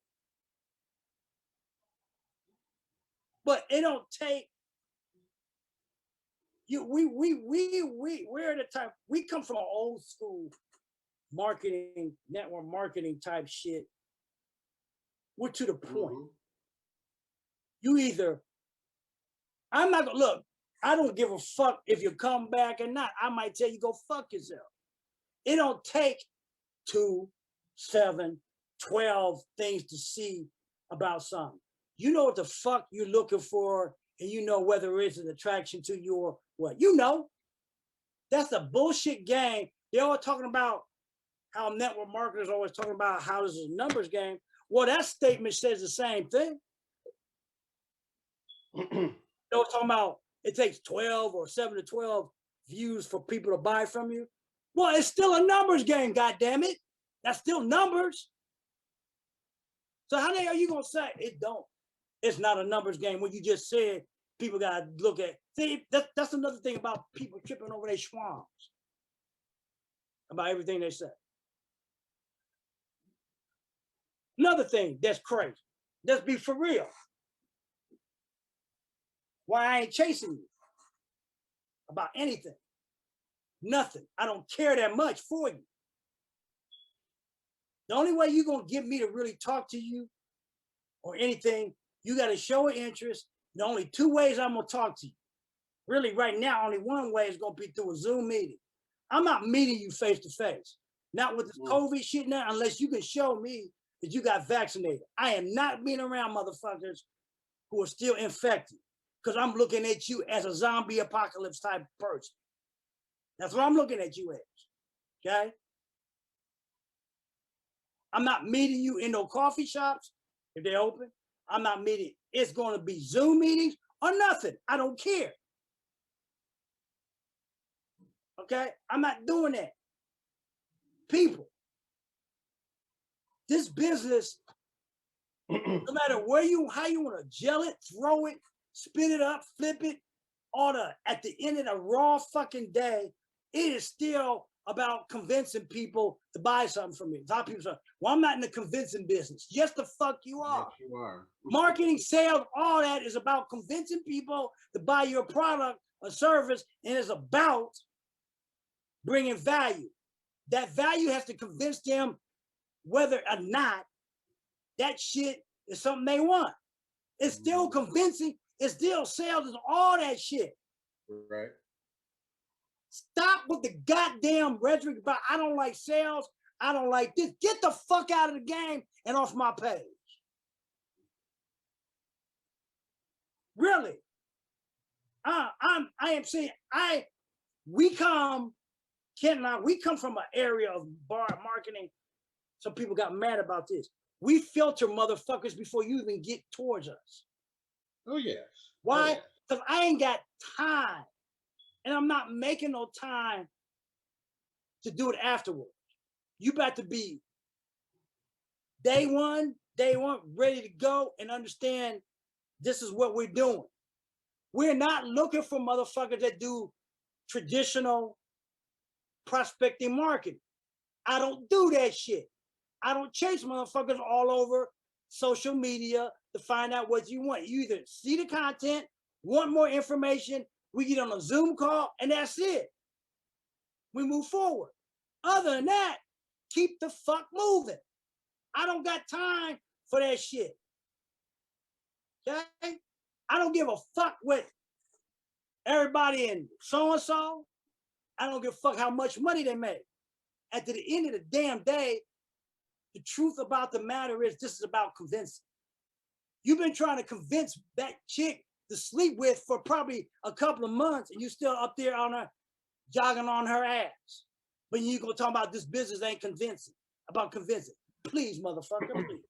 But it don't take you. We're the type, we come from an old school marketing, network marketing type shit. We're to the point. Mm-hmm. You either, I'm not gonna look, I don't give a fuck if you come back or not. I might tell you go fuck yourself. It don't take 2, 7, 12 things to see about something. You know what the fuck you're looking for, and you know whether it's an attraction to you or what. You know. That's a bullshit game. They're all talking about how network marketers are always talking about how this is a numbers game. Well, that statement says the same thing. They're talking about it takes 12 or 7 to 12 views for people to buy from you. Well, it's still a numbers game, goddammit. That's still numbers. So how the hell are you gonna say it don't? It's not a numbers game when you just said people gotta look at. See, that's another thing about people tripping over their swans about everything they say. Another thing that's crazy. Let's be for real. Why I ain't chasing you about anything. Nothing. I don't care that much for you. The only way you're gonna get me to really talk to you or anything, you gotta show an interest. The only 2 ways I'm gonna talk to you. Really, right now, only one way is gonna be through a Zoom meeting. I'm not meeting you face to face. Not with this COVID shit now, unless you can show me that you got vaccinated. I am not being around motherfuckers who are still infected, because I'm looking at you as a zombie apocalypse type person. That's what I'm looking at you as, okay? I'm not meeting you in no coffee shops if they're open. I'm not meeting. It's going to be Zoom meetings or nothing. I don't care. Okay? I'm not doing that. People, this business, no matter where how you want to gel it, throw it, spin it up, flip it, at the end of the raw fucking day, it is still about convincing people to buy something from me. A lot of people say, well, I'm not in the convincing business. Yes, the fuck you are. Yes, you are. Marketing, sales, all that is about convincing people to buy your product or service, and it's about bringing value. That value has to convince them whether or not that shit is something they want. It's still convincing. It's still sales and all that shit. Right. Stop with the goddamn rhetoric about I don't like sales. I don't like this. Get the fuck out of the game and off my page. Really. I am saying Ken and I, we come from an area of bar marketing. Some people got mad about this. We filter motherfuckers before you even get towards us. Oh, yes. Why? Because I ain't got time. And I'm not making no time to do it afterwards. You got to be day one, ready to go and understand this is what we're doing. We're not looking for motherfuckers that do traditional prospecting marketing. I don't do that shit. I don't chase motherfuckers all over social media to find out what you want. You either see the content, want more information, We get on a Zoom call, and that's it. We move forward. Other than that, keep the fuck moving. I don't got time for that shit. Okay? I don't give a fuck what everybody in so-and-so. I don't give a fuck how much money they make. At the end of the damn day, the truth about the matter is this is about convincing. You've been trying to convince that chick to sleep with for probably a couple of months, and you still up there on her, jogging on her ass. But you gonna talk about this business ain't convincing, about convincing. Please, motherfucker, please.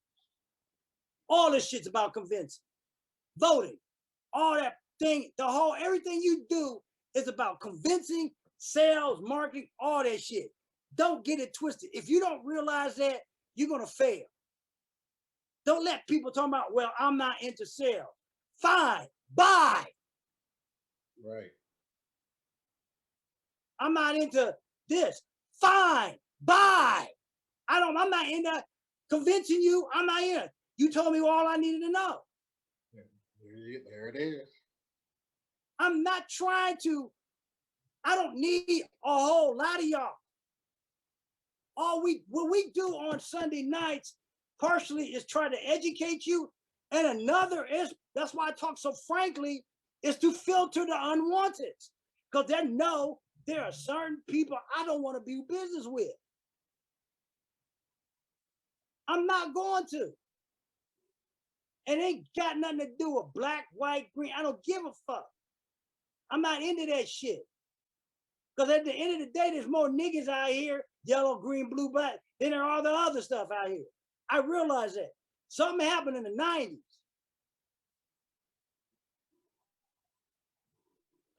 All this shit's about convincing. Voting, all that thing, everything you do is about convincing, sales, marketing, all that shit. Don't get it twisted. If you don't realize that, you're gonna fail. Don't let people talk about, well, I'm not into sales. Fine, buy. Right. I'm not into this. Fine, buy. I'm not into convincing you. I'm not in. You told me all I needed to know. There it is. I'm not trying to, I don't need a whole lot of y'all. What we do on Sunday nights partially is try to educate you, and another is, that's why I talk so frankly, is to filter the unwanted. Because they know there are certain people I don't want to do business with. I'm not going to. It ain't got nothing to do with black, white, green. I don't give a fuck. I'm not into that shit. Because at the end of the day, there's more niggas out here, yellow, green, blue, black, than there are the other stuff out here. I realize that. Something happened in the 90s.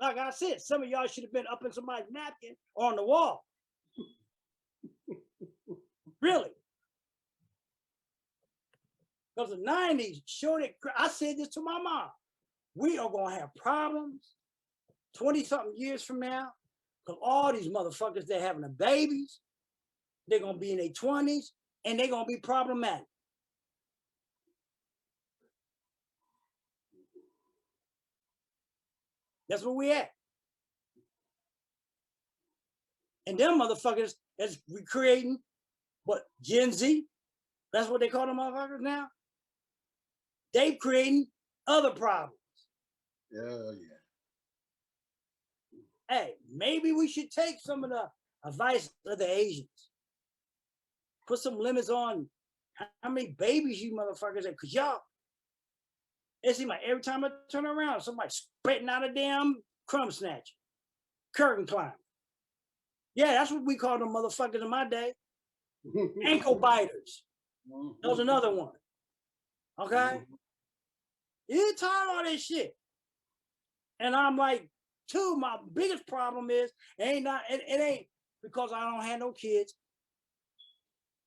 Like I said, some of y'all should have been up in somebody's napkin or on the wall. Really. Because the 90s showed it. I said this to my mom. We are going to have problems 20-something years from now. Because all these motherfuckers, they're having the babies. They're going to be in their 20s. And they're going to be problematic. That's where we at. And them motherfuckers is recreating what, Gen Z? That's what they call them motherfuckers now? They creating other problems. Yeah. Hey, maybe we should take some of the advice of the Asians. Put some limits on how many babies you motherfuckers have. Because y'all, it seems like every time I turn around, somebody spitting out a damn crumb snatcher, curtain climber. Yeah, that's what we called them motherfuckers in my day. Ankle biters. That was another one. Okay? You're tired of all this shit. And I'm like, my biggest problem is, it ain't because I don't have no kids.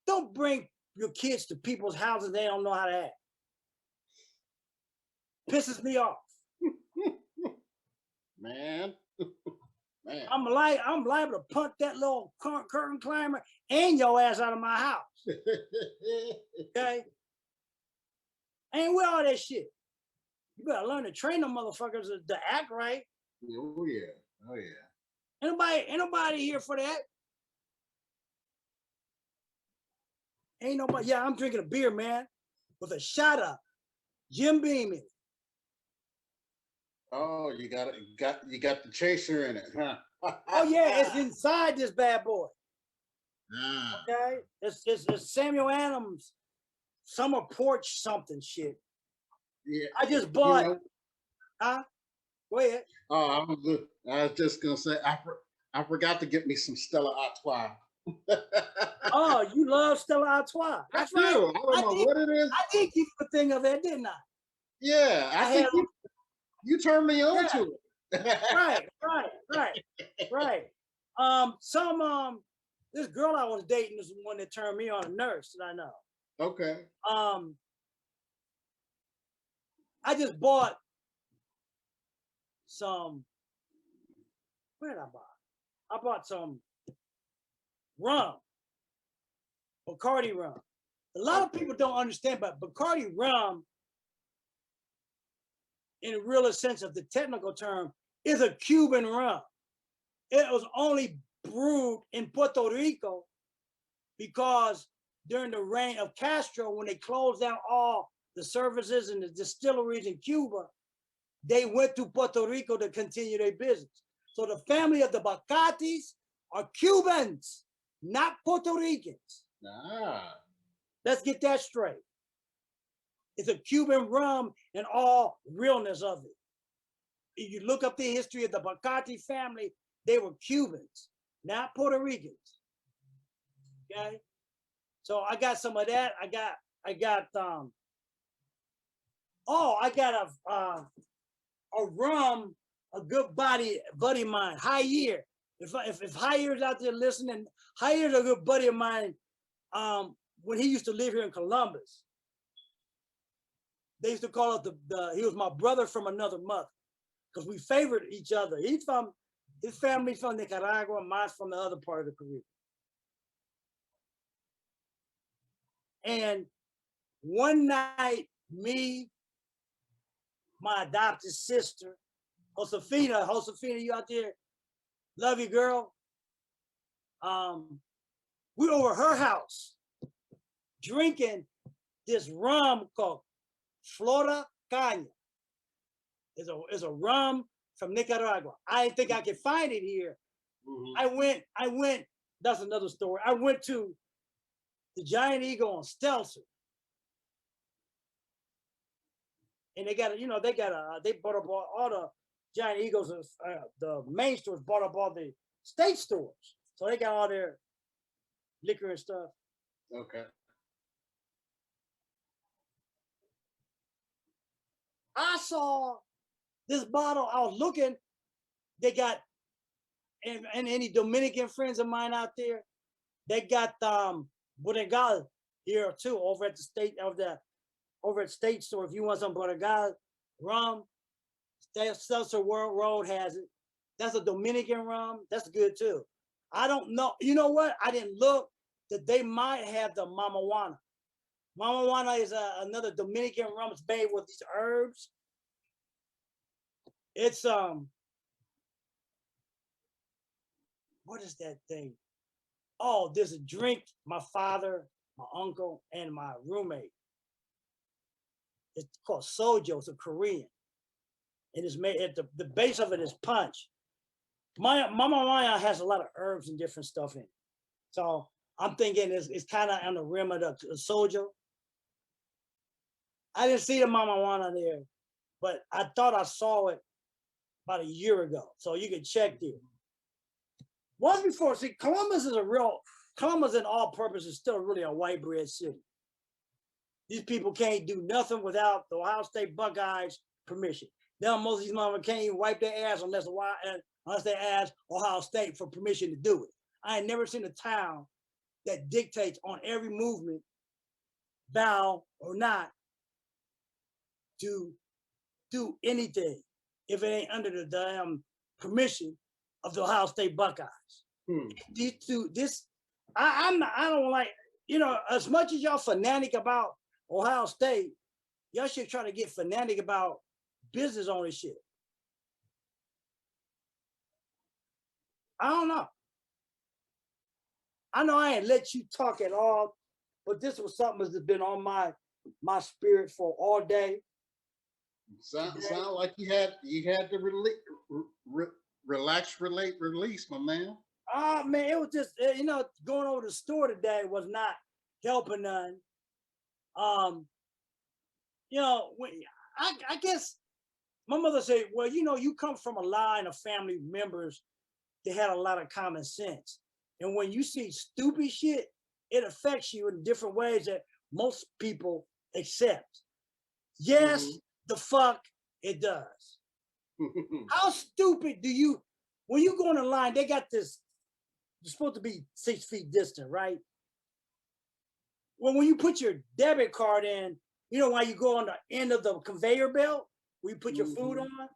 Don't bring your kids to people's houses they don't know how to act. Pisses me off. Man. Man. I'm liable to punt that little curtain climber and your ass out of my house. Okay? Ain't with all that shit. You better learn to train them motherfuckers to act right. Oh yeah. Ain't nobody here for that. Ain't nobody. Yeah, I'm drinking a beer, man, with a shot of Jim Beam in it. Oh, you got the chaser in it, huh? Oh yeah, it's inside this bad boy. Ah. Okay, it's Samuel Adams, summer porch something shit. Yeah. I just bought. Huh? Go ahead. Oh, I was just gonna say I forgot to get me some Stella Artois. Oh, you love Stella Artois. That's right. I don't know what it is. I did keep the thing of that, didn't I? Yeah, I think you turned me on to Right. it. This girl I was dating is the one that turned me on, a nurse that I know. Okay. I just bought some. Where did I buy? I bought some rum, Bacardi rum. A lot of people don't understand, but Bacardi rum, in the realest sense of the technical term, is a Cuban rum. It was only brewed in Puerto Rico because during the reign of Castro, when they closed down all the services and the distilleries in Cuba, they went to Puerto Rico to continue their business. So the family of the Bacatis are Cubans, not Puerto Ricans. Ah. Let's get that straight. It's a Cuban rum and all realness of it. If you look up the history of the Bacati family, they were Cubans, not Puerto Ricans. Okay, so I got some of that. I got I got a rum, a good buddy of mine, High Year. If High Year's out there listening, High Year's a good buddy of mine. When he used to live here in Columbus, they used to call it he was my brother from another mother because we favored each other. His family's from Nicaragua, mine's from the other part of the Caribbean. And one night, me, my adopted sister, Josefina, you out there? Love you, girl. We were over her house drinking this rum called Flora Caña. It's a rum from Nicaragua. I didn't think I could find it here. Mm-hmm. I went, that's another story. I went to the Giant Eagle on Stelzer. And they bought up all the Giant Eagles, the main stores bought up all the state stores. So they got all their liquor and stuff. Okay. I saw this bottle. I was looking. They got, and any Dominican friends of mine out there, they got Bodegal here too, over at State Store. If you want some Bodegal rum, Seltzer World Road has it. That's a Dominican rum. That's good too. I don't know. You know what? I didn't look that they might have the Mama Juana. Mama Juana is another Dominican rum. It's made with these herbs. It's what is that thing? Oh, there's a drink my father, my uncle, and my roommate. It's called sojo. It's a Korean. It is made at the base of it is punch. My Mama Juana has a lot of herbs and different stuff in it. So I'm thinking it's kind of on the rim of the sojo. I didn't see the Mama Juana there, but I thought I saw it about a year ago. So you can check there. Once before, see, Columbus in all purpose is still really a white bread city. These people can't do nothing without the Ohio State Buckeyes permission. Now most of these motherfuckers can't even wipe their ass unless they ask Ohio State for permission to do it. I ain't never seen a town that dictates on every movement, bow or not, to do anything if it ain't under the damn permission of the Ohio State Buckeyes. These two, I don't like, as much as y'all fanatic about Ohio State, y'all should try to get fanatic about business ownership. I don't know. I know I ain't let you talk at all, but this was something that's been on my spirit for all day. Sound like you had to relax, release, my man. Man, it was just going over to the store today was not helping none. I guess my mother said, well, you come from a line of family members that had a lot of common sense. And when you see stupid shit, it affects you in different ways that most people accept. Yes, the fuck it does. How stupid when you go on the line, they got this, you're supposed to be 6 feet distant, right? Well, when you put your debit card in, why you go on the end of the conveyor belt, where you put your food on,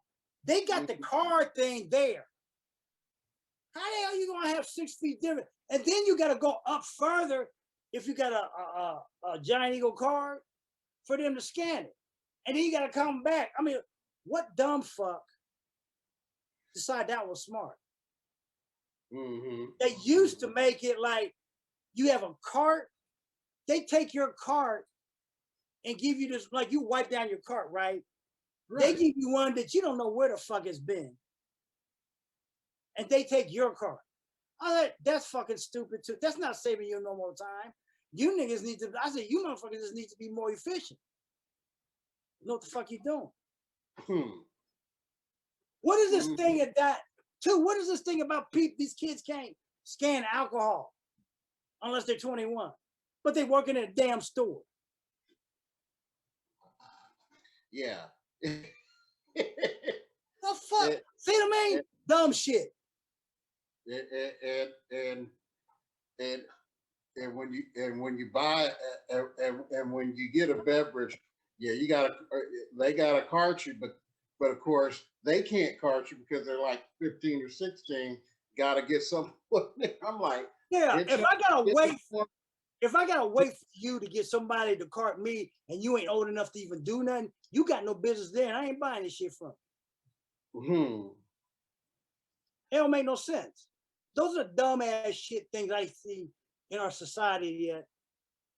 they got the card thing there. How the hell are you gonna have 6 feet different? And then you gotta go up further if you got a Giant Eagle card for them to scan it. And then you gotta come back. I mean, what dumb fuck decide that was smart. Mm-hmm. They used to make it like you have a cart. They take your cart and give you this, like you wipe down your cart, right? They Right. give you one that you don't know where the fuck it's been. And they take your cart. That's fucking stupid too. That's not saving you no more time. You niggas need to, I said, you motherfuckers just need to be more efficient. You know what the fuck you doing? Hmm. What is this Mm-hmm. thing at that? Two, what is this thing about people? These kids can't scan alcohol unless they're 21, but they work in a damn store. Yeah. The fuck? It, See what I mean? it, Dumb shit. and and when you buy and when you get a beverage, yeah, you got to they got to cart you, but of course they can't cart you because they're like 15 or 16. Got to get some. I'm like, Yeah, it's your, if I gotta wait for you to get somebody to cart me and you ain't old enough to even do nothing, you got no business there. And I ain't buying this shit from you. Hmm. It don't make no sense. Those are dumbass shit things I see in our society yet.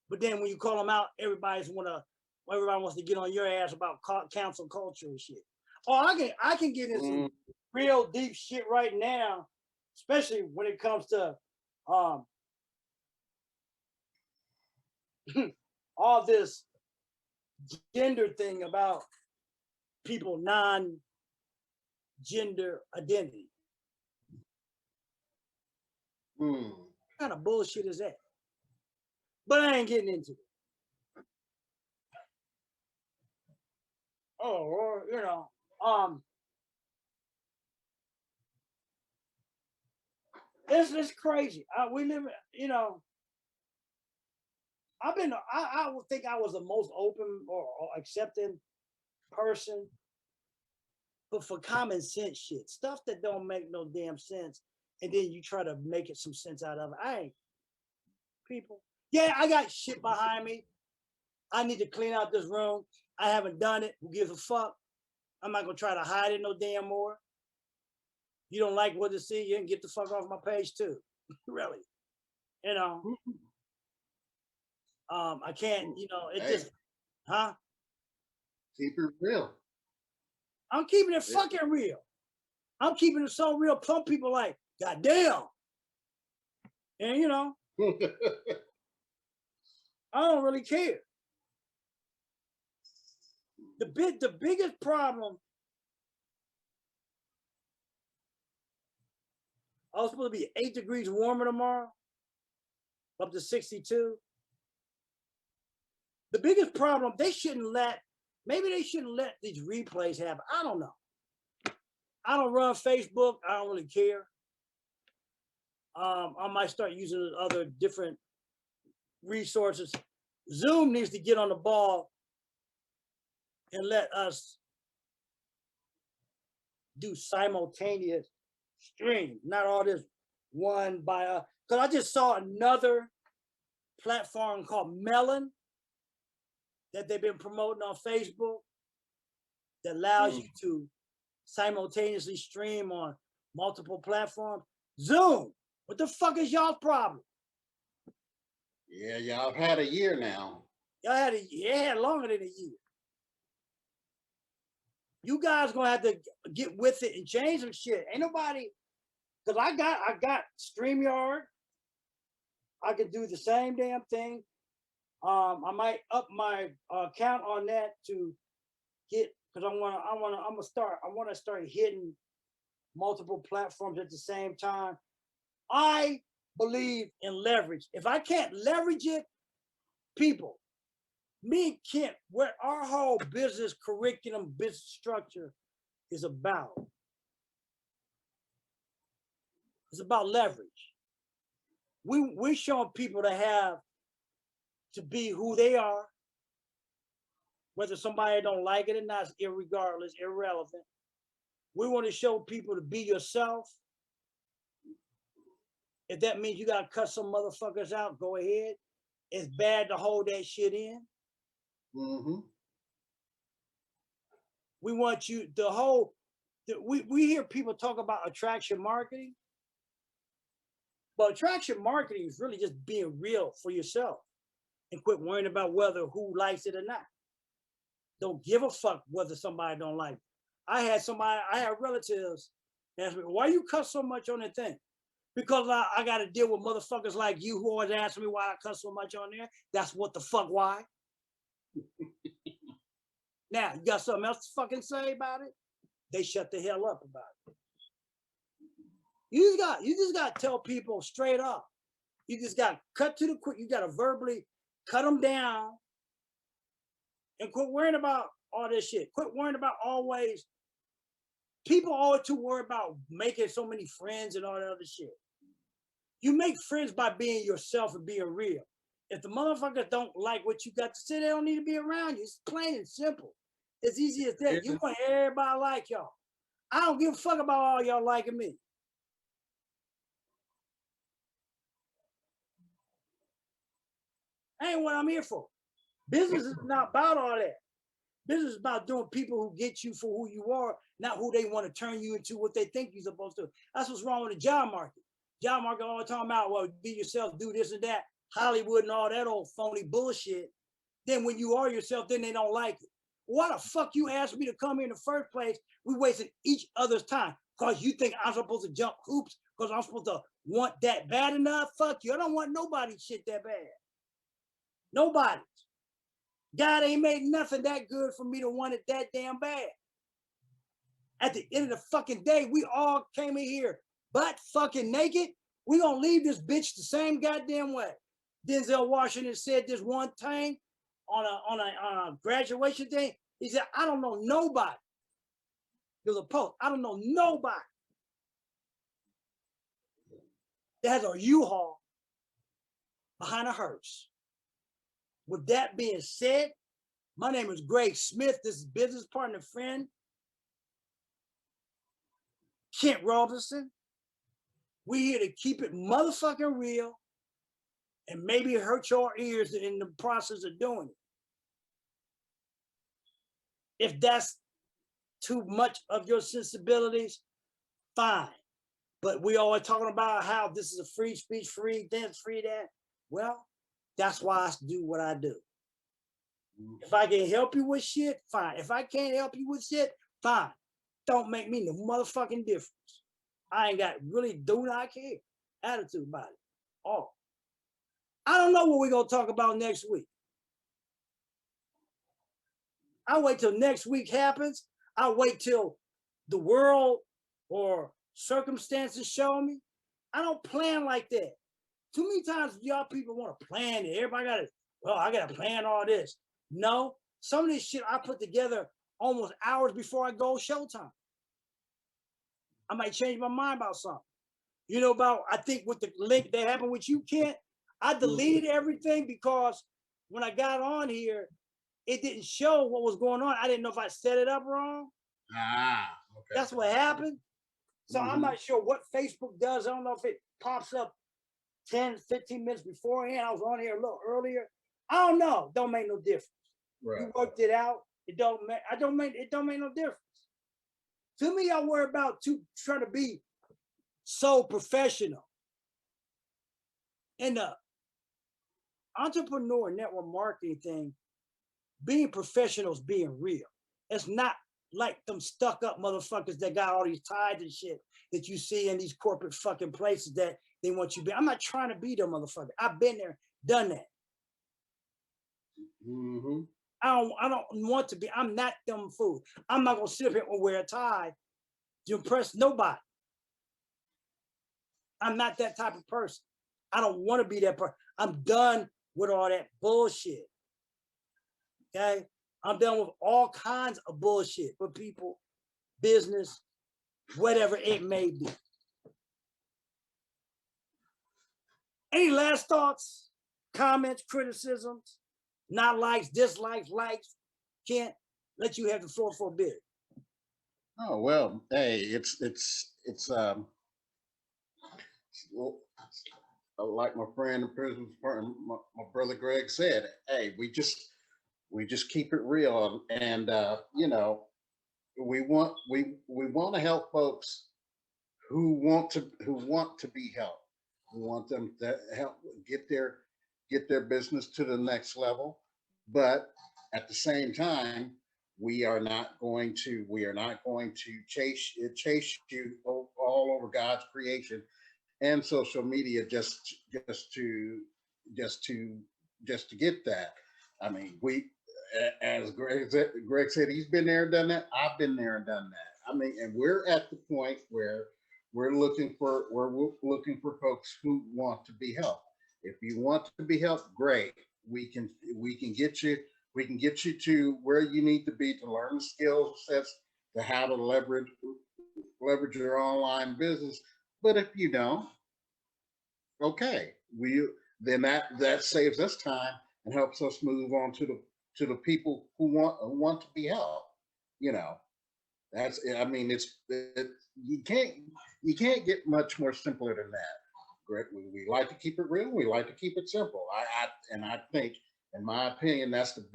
But then when you call them out, everybody wants to get on your ass about cancel culture and shit. Oh, I can get in some real deep shit right now, especially when it comes to all this gender thing about people non-gender identity. Hmm. What kind of bullshit is that? But I ain't getting into it. Oh, or, it's crazy. We live, I would think I was the most open or accepting person, but for common sense shit, stuff that don't make no damn sense, and then you try to make it some sense out of it. I ain't people. Yeah, I got shit behind me. I need to clean out this room. I haven't done it. Who gives a fuck? I'm not gonna try to hide it no damn more. You don't like what to see, you can get the fuck off my page too. Really. You know, I can't, it Hey, just, huh? keep it real. I'm keeping it fucking real. I'm keeping it so real. Some people like, God damn. And I don't really care. The biggest problem, I was supposed to be 8 degrees warmer tomorrow, up to 62. The biggest problem, maybe they shouldn't let these replays happen. I don't know. I don't run Facebook. I don't really care. I might start using other different resources. Zoom needs to get on the ball and let us do simultaneous stream, not all this one by because I just saw another platform called Melon that they've been promoting on Facebook that allows you to simultaneously stream on multiple platforms. Zoom, what the fuck is y'all's problem? Yeah, y'all have had a year now. Y'all had longer than a year. You guys gonna have to get with it and change some shit. Ain't nobody, because I got StreamYard. I could do the same damn thing. I might up my account on that to get because I want to start hitting multiple platforms at the same time. I believe in leverage. If I can't leverage it, people, me and Kent, what our whole business curriculum, business structure is about. It's about leverage. We're showing people to be who they are, whether somebody don't like it or not, irregardless, irrelevant. We want to show people to be yourself. If that means you got to cut some motherfuckers out, go ahead. It's bad to hold that shit in. Mm-hmm. We want you, we hear people talk about attraction marketing, but attraction marketing is really just being real for yourself and quit worrying about whether who likes it or not. Don't give a fuck whether somebody don't like it. I had relatives ask me, why you cuss so much on that thing? Because I got to deal with motherfuckers like you who always ask me why I cuss so much on there. That's what the fuck why. Now, you got something else to fucking say about it? They shut the hell up about it. You just got to tell people straight up. You just got to cut to the quick. You got to verbally cut them down and quit worrying about all this shit. Quit worrying about always. People always too worried about making so many friends and all that other shit. You make friends by being yourself and being real. If the motherfuckers don't like what you got to say, they don't need to be around you. It's plain and simple. It's easy as that. You want everybody like y'all. I don't give a fuck about all y'all liking me. Ain't what I'm here for. Business is not about all that. Business is about doing people who get you for who you are, not who they want to turn you into what they think you're supposed to. That's what's wrong with the job market. Job market all talking about, well, be yourself, do this and that, Hollywood and all that old phony bullshit. Then when you are yourself, then they don't like it. Why the fuck you asked me to come here in the first place? We wasted each other's time because you think I'm supposed to jump hoops because I'm supposed to want that bad enough? Fuck you. I don't want nobody's shit that bad. Nobody's. God ain't made nothing that good for me to want it that damn bad. At the end of the fucking day, we all came in here butt fucking naked. We gonna leave this bitch the same goddamn way. Denzel Washington said this one time on a graduation thing. He said, I don't know nobody. There's a post. I don't know nobody that has a U-Haul behind a hearse. With that being said, my name is Greg Smith. This is business partner friend Kent Robinson. We here to keep it motherfucking real and maybe hurt your ears in the process of doing it. If that's too much of your sensibilities, fine. But we always talking about how this is a free speech, free this, free that. Well, that's why I do what I do. If I can help you with shit, fine. If I can't help you with shit, fine. Don't make me no motherfucking difference. I ain't got really do not care attitude about it. Oh, I don't know what we're gonna talk about next week. I wait till next week happens. I wait till the world or circumstances show me. I don't plan like that. Too many times y'all people want to plan it. Everybody got to, well, I got to plan all this. No, some of this shit I put together almost hours before I go showtime. I might change my mind about something. You know about, I think with the link that happened with you, Kent, I deleted everything because when I got on here, it didn't show what was going on. I didn't know if I set it up wrong. Okay. That's what happened. So I'm not sure what Facebook does. I don't know if it pops up 10, 15 minutes beforehand. I was on here a little earlier. I don't know. Don't make no difference. Right. You worked it out. It don't make no difference. To me, I worry about trying to be so professional. In the entrepreneur network marketing thing, being professional is being real. It's not like them stuck up motherfuckers that got all these ties and shit that you see in these corporate fucking places that they want you to be. I'm not trying to be them motherfucker. I've been there, done that. Mm-hmm. I don't want to be. I'm not them fools. I'm not gonna sit up here and wear a tie to impress nobody. I'm not that type of person. I don't want to be that person. I'm done with all that bullshit. Okay? I'm done with all kinds of bullshit for people, business, whatever it may be. Any last thoughts, comments, criticisms, not likes, dislikes, likes? Can't let you have the floor for a bit. Oh well, hey, it's like my friend and prison partner, my brother Greg said. Hey, we just keep it real, and you know, we want to help folks who want to be helped. We want them to help get their business to the next level. But at the same time, we are not going to chase you all over God's creation and social media just to get that. I mean, as Greg said, he's been there and done that. I've been there and done that. I mean, and we're at the point where we're looking for folks who want to be helped. If you want to be helped, great. We can get you to where you need to be to learn the skill sets to how to leverage your online business. But if you don't, okay, we then that saves us time and helps us move on to the people who want to be helped. You know, I mean, you can't you can't get much more simpler than that. Greg, we like to keep it real. We like to keep it simple. I think, in my opinion, that's the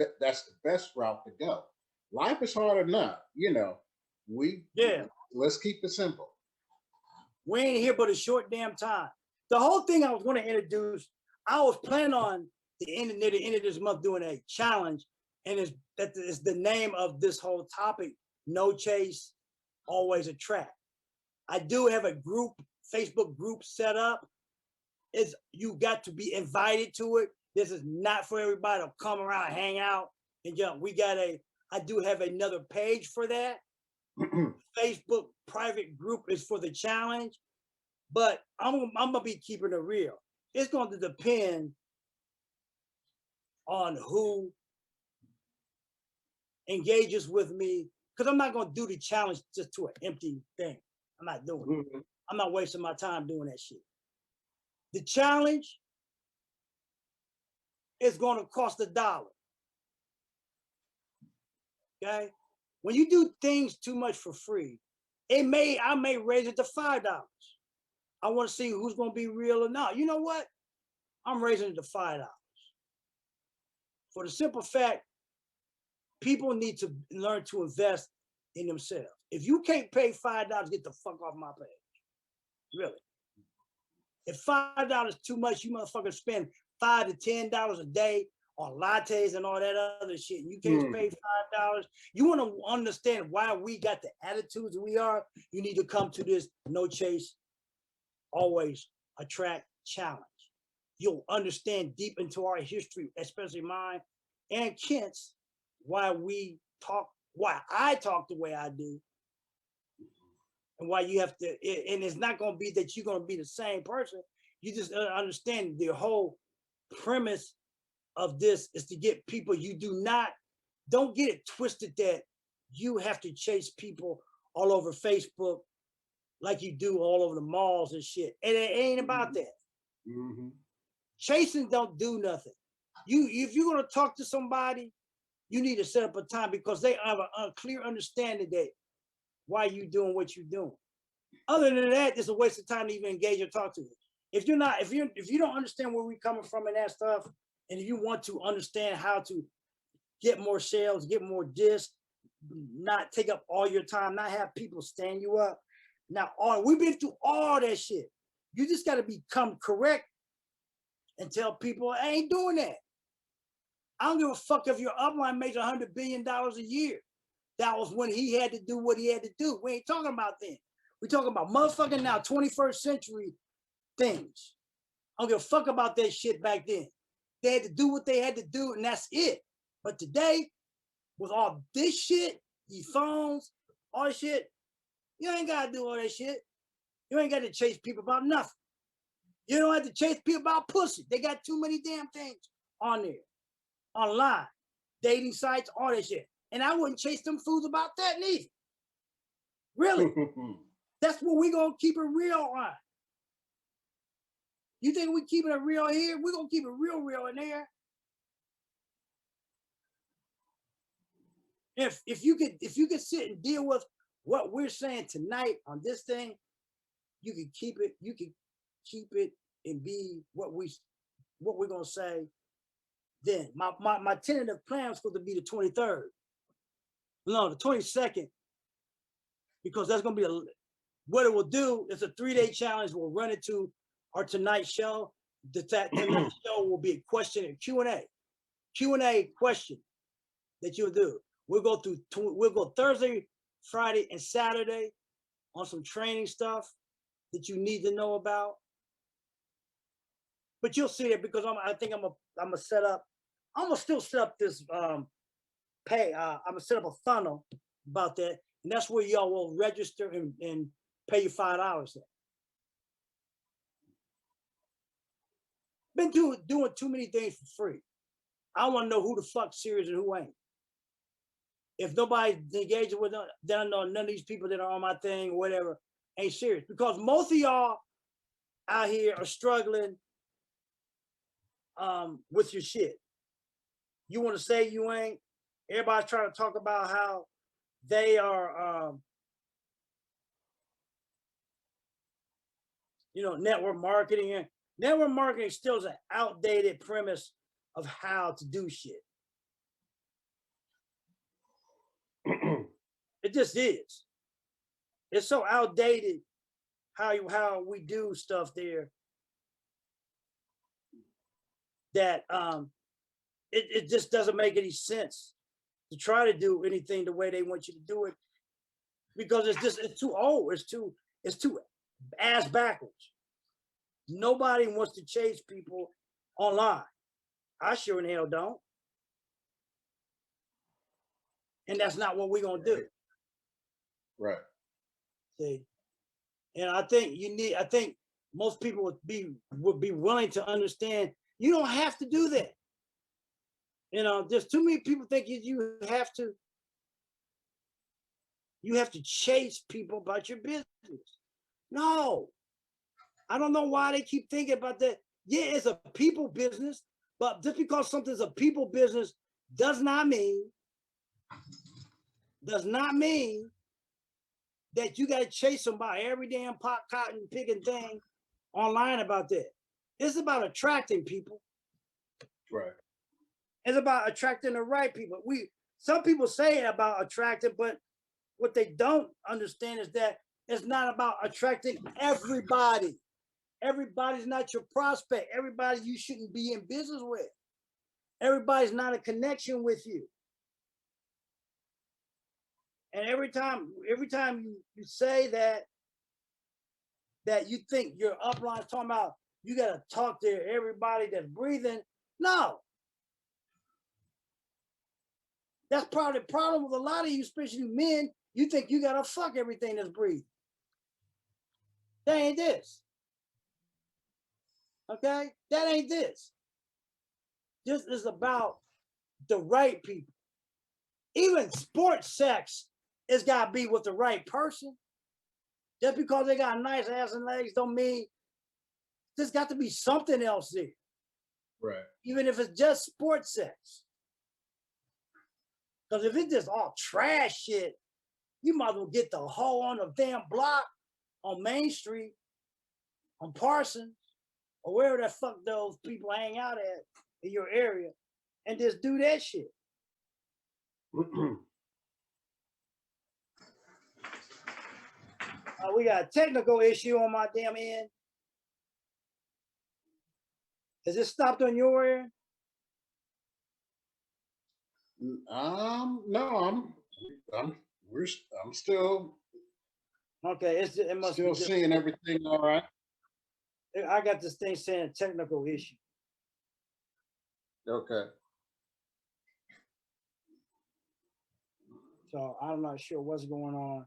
best route to go. Life is hard enough, We Yeah, let's keep it simple. we ain't here but a short damn time. The whole thing I was going to introduce, I was planning on near the end of this month doing a challenge, and that is the name of this whole topic: no chase, always a track. I do have a Facebook group set up. Is you got to be invited to it. This is not for everybody to come around, hang out, and jump. I do have another page for that. Facebook private group is for the challenge, but I'm gonna be keeping it real. It's going to depend on who engages with me, because I'm not going to do the challenge just to an empty thing. I'm not doing it. Mhm. I'm not wasting my time doing that shit. The challenge is going to cost $1. Okay, when you do things too much for free, I may raise it to $5. I want to see who's going to be real or not. You know what? I'm raising it to $5 for the simple fact people need to learn to invest in themselves. If you can't pay $5, get the fuck off my page. Really. If $5 too much, you motherfuckers spend $5 to $10 a day on lattes and all that other shit. And you can't pay $5. You want to understand why we got the attitudes we are. You need to come to this no chase, always attract challenge. You'll understand deep into our history, especially mine and Kent's, why I talk the way I do, and why you have to. And it's not going to be that you're going to be the same person. You just understand the whole premise of this is to get people. Don't get it twisted that you have to chase people all over Facebook like you do all over the malls and shit. And it ain't about that. Mhm. Chasing don't do nothing. If you're gonna talk to somebody, you need to set up a time because they have a clear understanding that why you doing what you're doing. Other than that, it's a waste of time to even engage or talk to you. If you don't understand where we're coming from and that stuff, and if you want to understand how to get more sales, get more discs, not take up all your time, not have people stand you up. Now, we've been through all that shit. You just got to become correct and tell people I ain't doing that. I don't give a fuck if your upline makes $100 billion a year. That was when he had to do what he had to do. We ain't talking about then. We talking about motherfucking now, 21st century things. I don't give a fuck about that shit back then. They had to do what they had to do, and that's it. But today, with all this shit, these phones, all this shit, you ain't gotta do all that shit. You ain't got to chase people about nothing. You don't have to chase people about pussy. They got too many damn things on there, online, dating sites, all that shit. And I wouldn't chase them fools about that neither. Really. That's what we gonna keep it real on. You think we keeping it real here? We're gonna keep it real in there. If you could sit and deal with what we're saying tonight on this thing, you can keep it and be what we're gonna say. Then my tentative plan was supposed to be the 23rd. No, the 22nd because that's gonna be what it will do is a 3-day challenge. We'll run it to our tonight show. Tonight show will be a question and Q&A question that you'll do. We'll go through. We'll go Thursday, Friday, and Saturday on some training stuff that you need to know about. But you'll see it because I think I'm gonna set up. I'm gonna still set up this pay. I'm gonna set up a funnel about that, and that's where y'all will register and pay you $5. Been doing too many things for free. I want to know who the fuck's serious and who ain't. If nobody's engaging with them, then I know none of these people that are on my thing or whatever ain't serious. Because most of y'all out here are struggling with your shit. You want to say you ain't. Everybody's trying to talk about how they are, network marketing. Network marketing still is an outdated premise of how to do shit. It just is. It's so outdated how we do stuff there that it just doesn't make any sense to try to do anything the way they want you to do it, because it's too old. It's too ass backwards. Nobody wants to chase people online. I sure in hell don't. And that's not what we're gonna do. Right. See, and I think most people would be willing to understand you don't have to do that. There's too many people think you have to chase people about your business. No, I don't know why they keep thinking about that. Yeah, it's a people business, but just because something's a people business does not mean that you got to chase somebody every damn pot, cotton picking thing online about that. It's about attracting people. Right. It's about attracting the right people. Some people say it about attracting, but what they don't understand is that it's not about attracting everybody. Everybody's not your prospect. Everybody you shouldn't be in business with. Everybody's not a connection with you. And every time you say that you think your upline talking about you got to talk to everybody that's breathing. No. That's probably the problem with a lot of you, especially men. You think you got to fuck everything that's breathing. That ain't this. Okay? That ain't this. This is about the right people. Even sports sex has got to be with the right person. Just because they got nice ass and legs don't mean there's got to be something else there. Right. Even if it's just sports sex. Because if it's just all trash shit, you might as well get the hoe on the damn block on Main Street, on Parsons, or wherever the fuck those people hang out at in your area, and just do that shit. We got a technical issue on my damn end. Has it stopped on your end? No, I'm still Okay. It must still be just, seeing everything all right. I got this thing saying technical issue. Okay. So I'm not sure what's going on.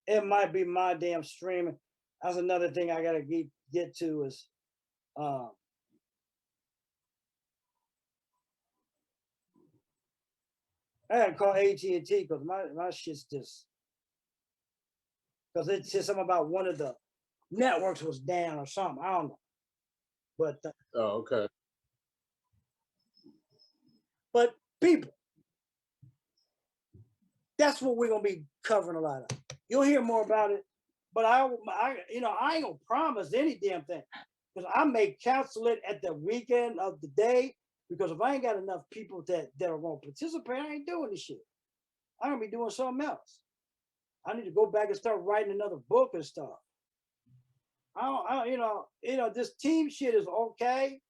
It might be my damn streaming. That's another thing I gotta get to is I gotta call AT&T because my shit's just because it said something about one of the networks was down or something. I don't know. Okay. But people, that's what we're gonna be covering a lot of. You'll hear more about it, but I ain't gonna promise any damn thing because I may cancel it at the weekend of the day because if I ain't got enough people that are gonna participate, I ain't doing this shit. I'm gonna be doing something else. I need to go back and start writing another book and stuff. This team shit is okay,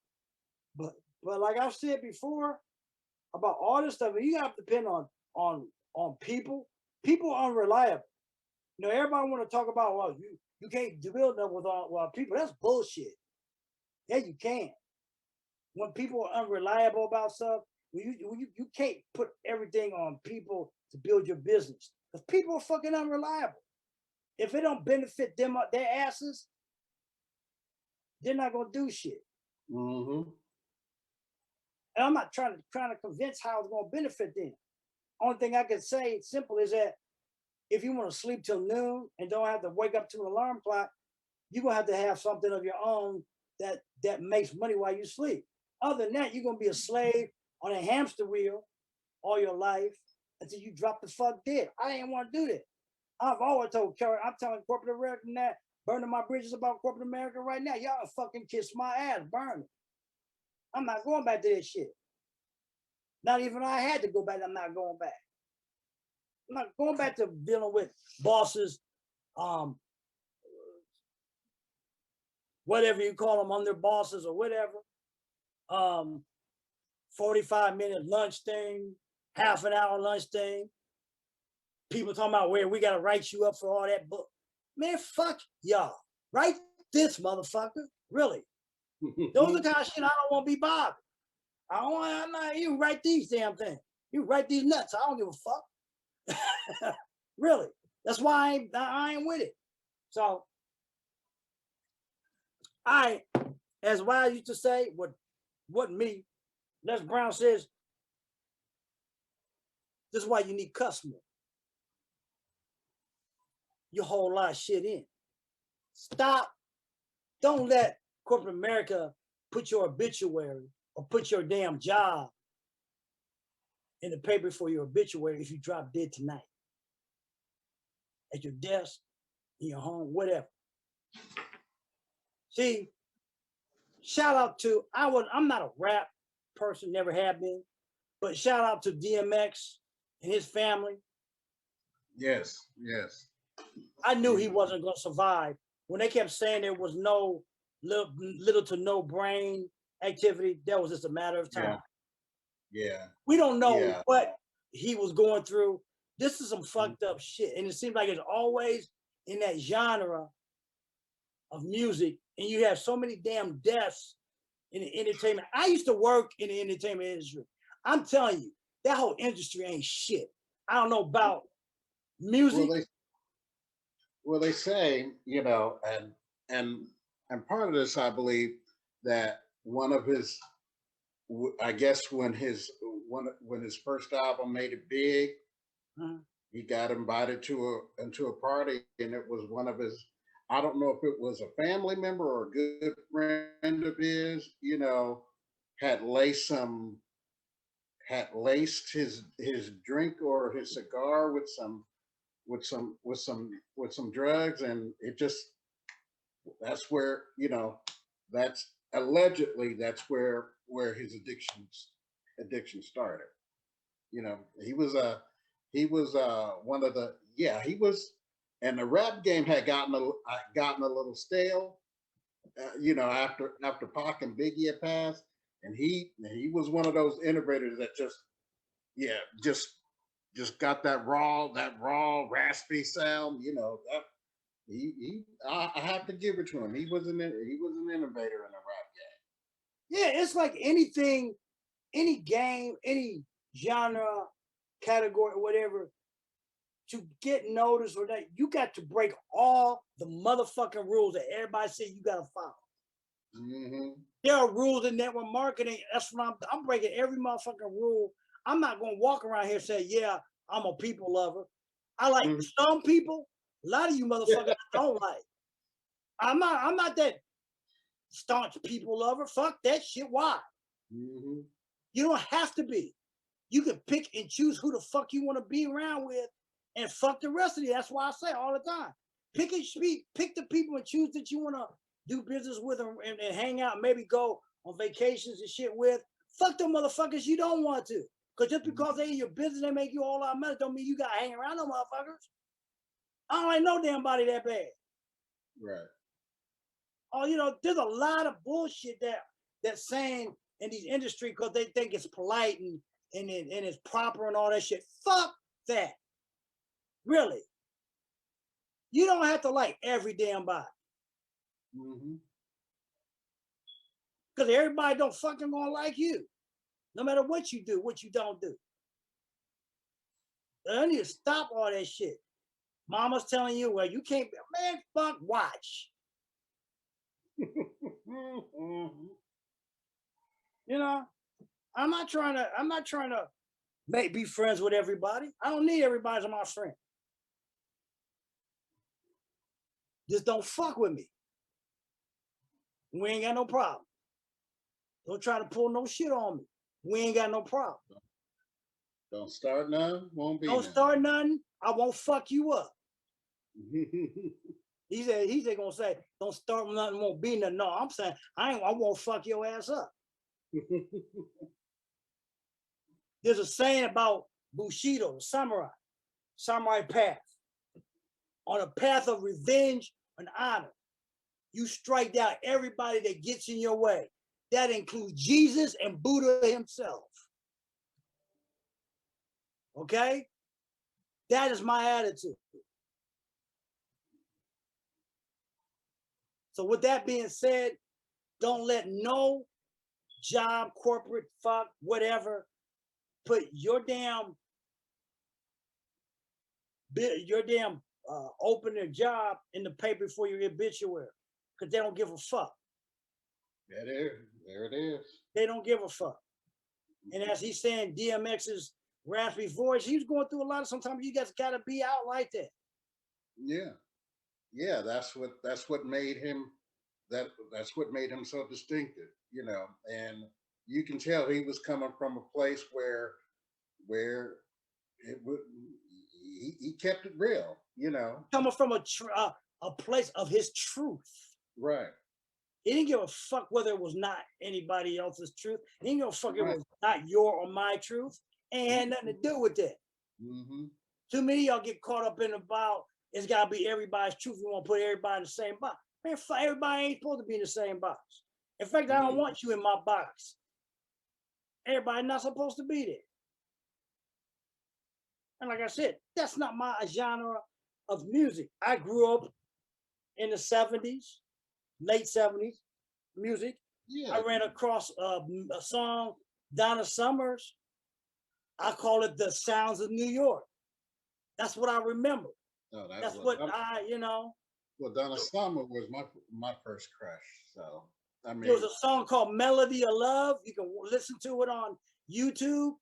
but like I've said before about all this stuff, you have to depend on people. People are unreliable. Everybody want to talk about, well, you can't build up with all people. That's bullshit. Yeah, you can. When people are unreliable about stuff, you can't put everything on people to build your business because people are fucking unreliable. If it don't benefit them their asses, they're not gonna do shit. Mm-hmm. And I'm not trying to convince how it's gonna benefit them. Only thing I can say simple is that if you want to sleep till noon and don't have to wake up to an alarm clock, you're gonna have to have something of your own that makes money while you sleep. Other than that, you're gonna be a slave on a hamster wheel all your life until you drop the fuck dead. I ain't want to do that. I've always told Kerry, I'm telling corporate America that, burning my bridges about corporate America right now. Y'all fucking kiss my ass, burn it. I'm not going back to that shit. Not even I had to go back, I'm not going back. I'm not going back to dealing with bosses, whatever you call them, under bosses or whatever. 45-minute lunch thing, half an hour lunch thing. People talking about where we got to write you up for all that book. Man, fuck y'all. Write this, motherfucker. Really. Those are the kind of shit I don't want to be bothered. I'm not, you write these damn things. You write these nuts. I don't give a fuck. Really. That's why I ain't with it. So, as Wise used to say, what me, Les Brown says, this is why you need customers. You hold a lot of shit in. Stop. Don't let corporate America put your obituary or put your damn job in the paper for your obituary if you drop dead tonight. At your desk, in your home, whatever. See, shout out to, I'm not a rap person, never have been, but shout out to DMX and his family. Yes, yes. I knew he wasn't going to survive. When they kept saying there was no little to no brain activity, that was just a matter of time. Yeah. We don't know what he was going through. This is some fucked up shit. And it seems like it's always in that genre of music. And you have so many damn deaths in the entertainment. I used to work in the entertainment industry. I'm telling you, that whole industry ain't shit. I don't know about music. Well, they say, and part of this, I believe that one of his, I guess when his first album made it big, he got invited into a party, and it was one of his. I don't know if it was a family member or a good friend of his, had laced his drink or his cigar with some drugs, and it just, that's where, that's allegedly that's where his addiction started. He was one of the, he was, and the rap game had gotten a little stale, after Pac and Biggie had passed, and he was one of those innovators that just got that raw raspy sound. That I have to give it to him. He was an innovator in the rap game. Yeah, it's like anything, any game, any genre, category, whatever, to get noticed or that, you got to break all the motherfucking rules that everybody said you got to follow. Mm-hmm. There are rules in network marketing. That's what I'm breaking every motherfucking rule. I'm not going to walk around here and say, yeah, I'm a people lover. I like some people. A lot of you motherfuckers don't like. I'm not that staunch people lover. Fuck that shit. Why? Mm-hmm. You don't have to be. You can pick and choose who the fuck you want to be around with, and fuck the rest of you. That's why I say all the time. Pick the people and choose that you want to do business with and hang out, and maybe go on vacations and shit with. Fuck them motherfuckers you don't want to. Because just because they in your business, they make you all our money, don't mean you got to hang around them motherfuckers. I don't like no damn body that bad. Right. Oh, there's a lot of bullshit that's saying in these industry because they think it's polite and it's proper and all that shit. Fuck that. Really. You don't have to like every damn body. Mm-hmm. Because everybody don't fucking gonna like you. No matter what you do, what you don't do. I need to stop all that shit. Mama's telling you, well, you can't, man, fuck, watch. Mm-hmm. I'm not trying to be friends with everybody. I don't need everybody as my friend. Just don't fuck with me. We ain't got no problem. Don't try to pull no shit on me. We ain't got no problem. Don't start none, won't be Don't none. start nothing. I won't fuck you up. He's gonna say, don't start nothing, won't be nothing. No, I'm saying I won't fuck your ass up. There's a saying about Bushido, samurai path. On a path of revenge and honor, you strike down everybody that gets in your way. That includes Jesus and Buddha himself. Okay? That is my attitude. So with that being said, don't let no job, corporate, fuck, whatever, put your damn open their job in the paper for your obituary, because they don't give a fuck. There it is. They don't give a fuck. And as he's saying, DMX's raspy voice, he's going through a lot of. Sometimes you guys got to be out like that. Yeah. That's what made him that's what made him so distinctive. And you can tell he was coming from a place where it would he kept it real. Coming from a place of his truth. Right. He didn't give a fuck whether it was not anybody else's truth. He didn't give a fuck Right. it was not your or my truth. It had nothing to do with that. Mm-hmm. Too many of y'all get caught up in about it's got to be everybody's truth. We want to put everybody in the same box. Man, everybody ain't supposed to be in the same box. In fact, I don't want you in my box. Everybody not supposed to be there. And like I said, that's not my genre of music. I grew up in the 70s, late 70s music. Yeah. I ran across a song, Donna Summers. I call it The Sounds of New York. That's what I remember. Oh, That's what Well, Donna Summer was my first crush. So I mean, there was a song called Melody of Love. You can listen to it on YouTube.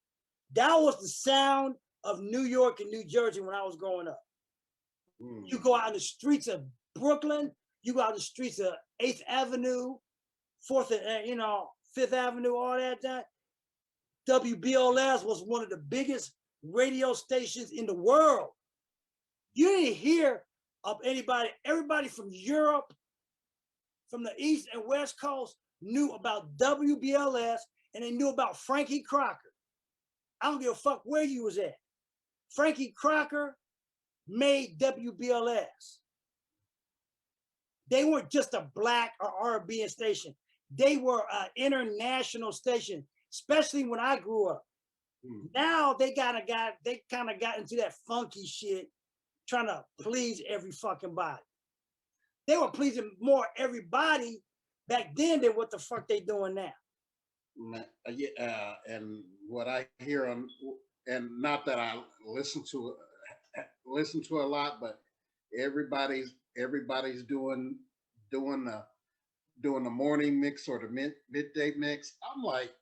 That was the sound of New York and New Jersey when I was growing up. You go out in the streets of Brooklyn, you go out in the streets of 8th Avenue, 4th and 5th Avenue, all that. WBLS was one of the biggest radio stations in the world. You didn't hear of everybody from Europe, from the East and West Coast knew about WBLS, and they knew about Frankie Crocker. I don't give a fuck where you was at. Frankie Crocker made WBLS. They weren't just a black or R&B station. They were an international station, especially when I grew up. Now they kind of got into that funky shit, trying to please every fucking body. They were pleasing more everybody back then than what the fuck they doing now. Yeah, and what I hear and not that I listen to a lot, but everybody's doing the morning mix or the midday mix. I'm like,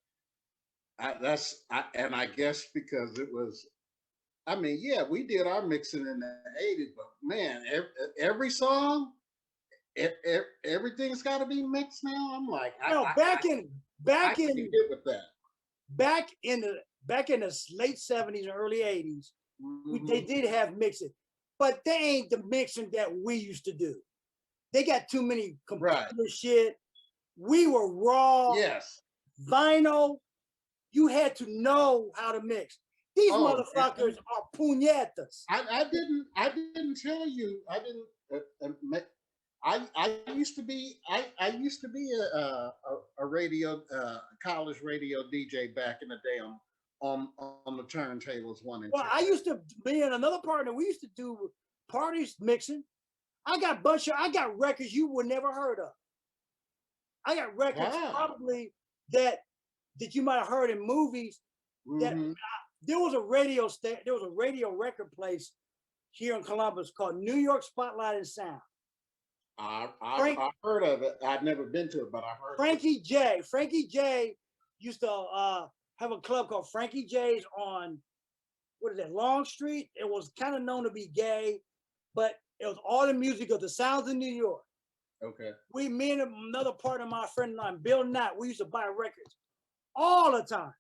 and I guess because it was, I mean, yeah, we did our mixing in the '80s, but man, every song, everything's got to be mixed now. I'm like, back in with that. Back in the late 70s and early 80s, they did have mixing, but they ain't the mixing that we used to do. They got too many computer shit. We were raw. Yes. Vinyl. You had to know how to mix. These Oh, motherfuckers are puñetas. I didn't tell you. I didn't. I used to be a radio college radio DJ back in the day on the turntables 1 and Well, 2. I used to be in another partner. We used to do parties mixing. I got records you would never heard of. I got records Wow. probably that you might have heard in movies. That there was a radio record place here in Columbus called New York Spotlight and Sound. I heard of it. I've never been to it, but I heard. Frankie J used to have a club called Frankie J's on, what is that, Long Street. It was kind of known to be gay, but it was all the music of the sounds of New York. Okay. Me and another partner, my friend and I, Bill Knott, we used to buy records all the time.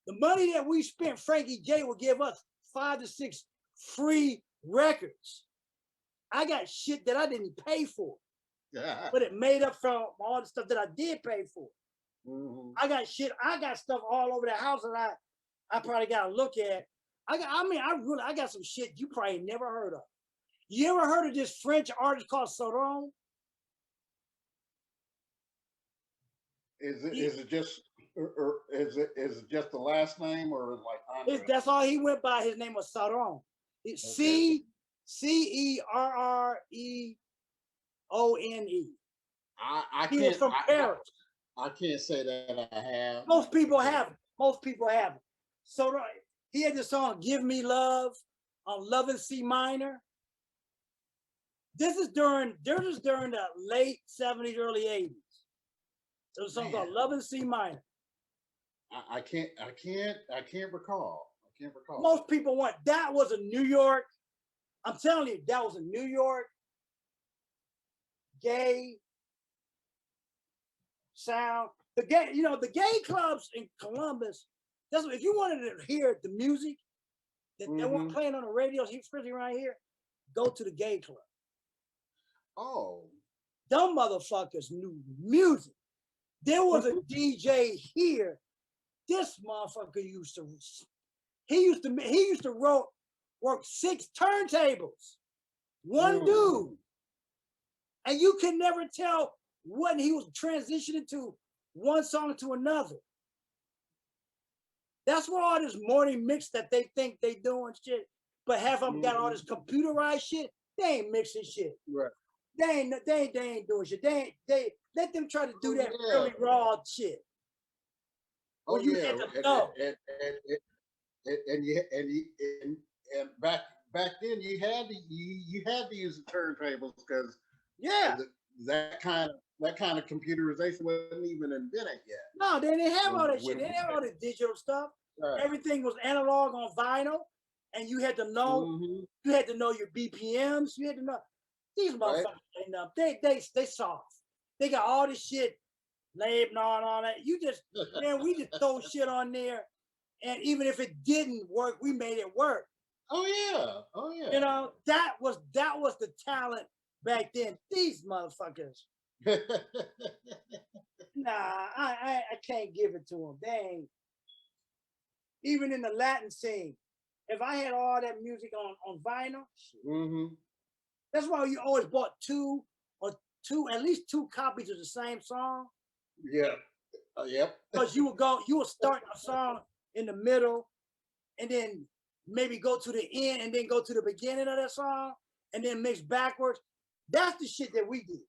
The money that we spent, Frankie J would give us 5 to 6 free records. I got shit that I didn't pay for, but it made up from all the stuff that I did pay for. I got stuff all over the house that I probably got to look at. I got some shit you probably never heard of. You ever heard of this French artist called Sauron? Is it just the last name, or like Andre? That's all he went by. His name was Sauron. It's okay. CERREONE. He is from Paris. I can't say that I have. Most people have it. So he had the song "Give Me Love" on Love in C minor. This is during the late 70s, early 80s. There's a song called "Love in C minor." I can't recall. Most people want that was a New York. I'm telling you, that was a New York gay sound. The gay clubs in Columbus. That's what, if you wanted to hear the music that they weren't playing on the radio, especially around here, go to the gay club. Oh, them motherfuckers knew music. There was a DJ here. This motherfucker used to work 6 turntables, one dude, and you can never tell when he was transitioning to one song to another. That's where all this morning mix that they think they doing shit, but half of them got all this computerized shit. They ain't mixing shit. Right. They ain't doing shit. They let them try to do that really raw shit. Oh yeah, and back then you had to use the turntables because that kind of computerization wasn't even invented yet. No, they didn't have all that shit. They didn't have all the digital stuff. Right. Everything was analog on vinyl, and you had to know you had to know your BPMs. You had to know these motherfuckers ain't up. They soft. They got all this shit labeled on all that. You just we just throw shit on there, and even if it didn't work, we made it work. Oh yeah. You know, that was the talent back then. These motherfuckers. Nah, I can't give it to them. They ain't. Even in the Latin scene, if I had all that music on vinyl, that's why you always bought at least two copies of the same song. Yeah. Yep. Because you would start a song in the middle, and then maybe go to the end, and then go to the beginning of that song, and then mix backwards. That's the shit that we did.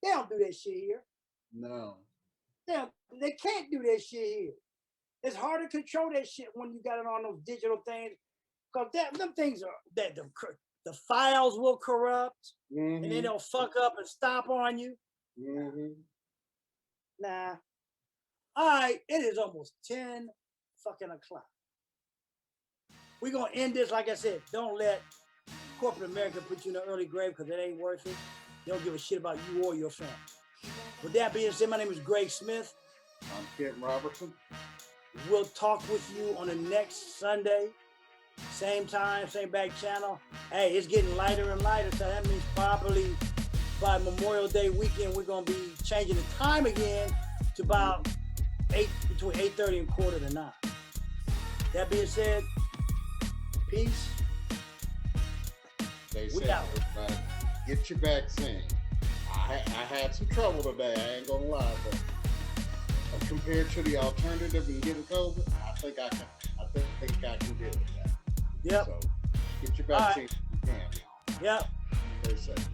They don't do that shit here. No. They can't do that shit here. It's hard to control that shit when you got it on those digital things, because them things are that the files will corrupt, and then they'll fuck up and stop on you. Nah. All right, it is almost 10 fucking o'clock. We're gonna end this, like I said. Don't let corporate America put you in an early grave, because it ain't worth it. They don't give a shit about you or your family. With that being said, my name is Greg Smith. I'm Kent Robertson. We'll talk with you on the next Sunday. Same time, same back channel. Hey, it's getting lighter and lighter, so that means probably by Memorial Day weekend, we're going to be changing the time again to about between 8:30 and 8:45. That being said, peace. They We said, out. everybody, get your vaccine. I had some trouble today. I ain't gonna lie, but compared to the alternative in getting COVID, I think I can deal with that. Yep. So get your All right. vaccine if you can. Yep. Stay safe.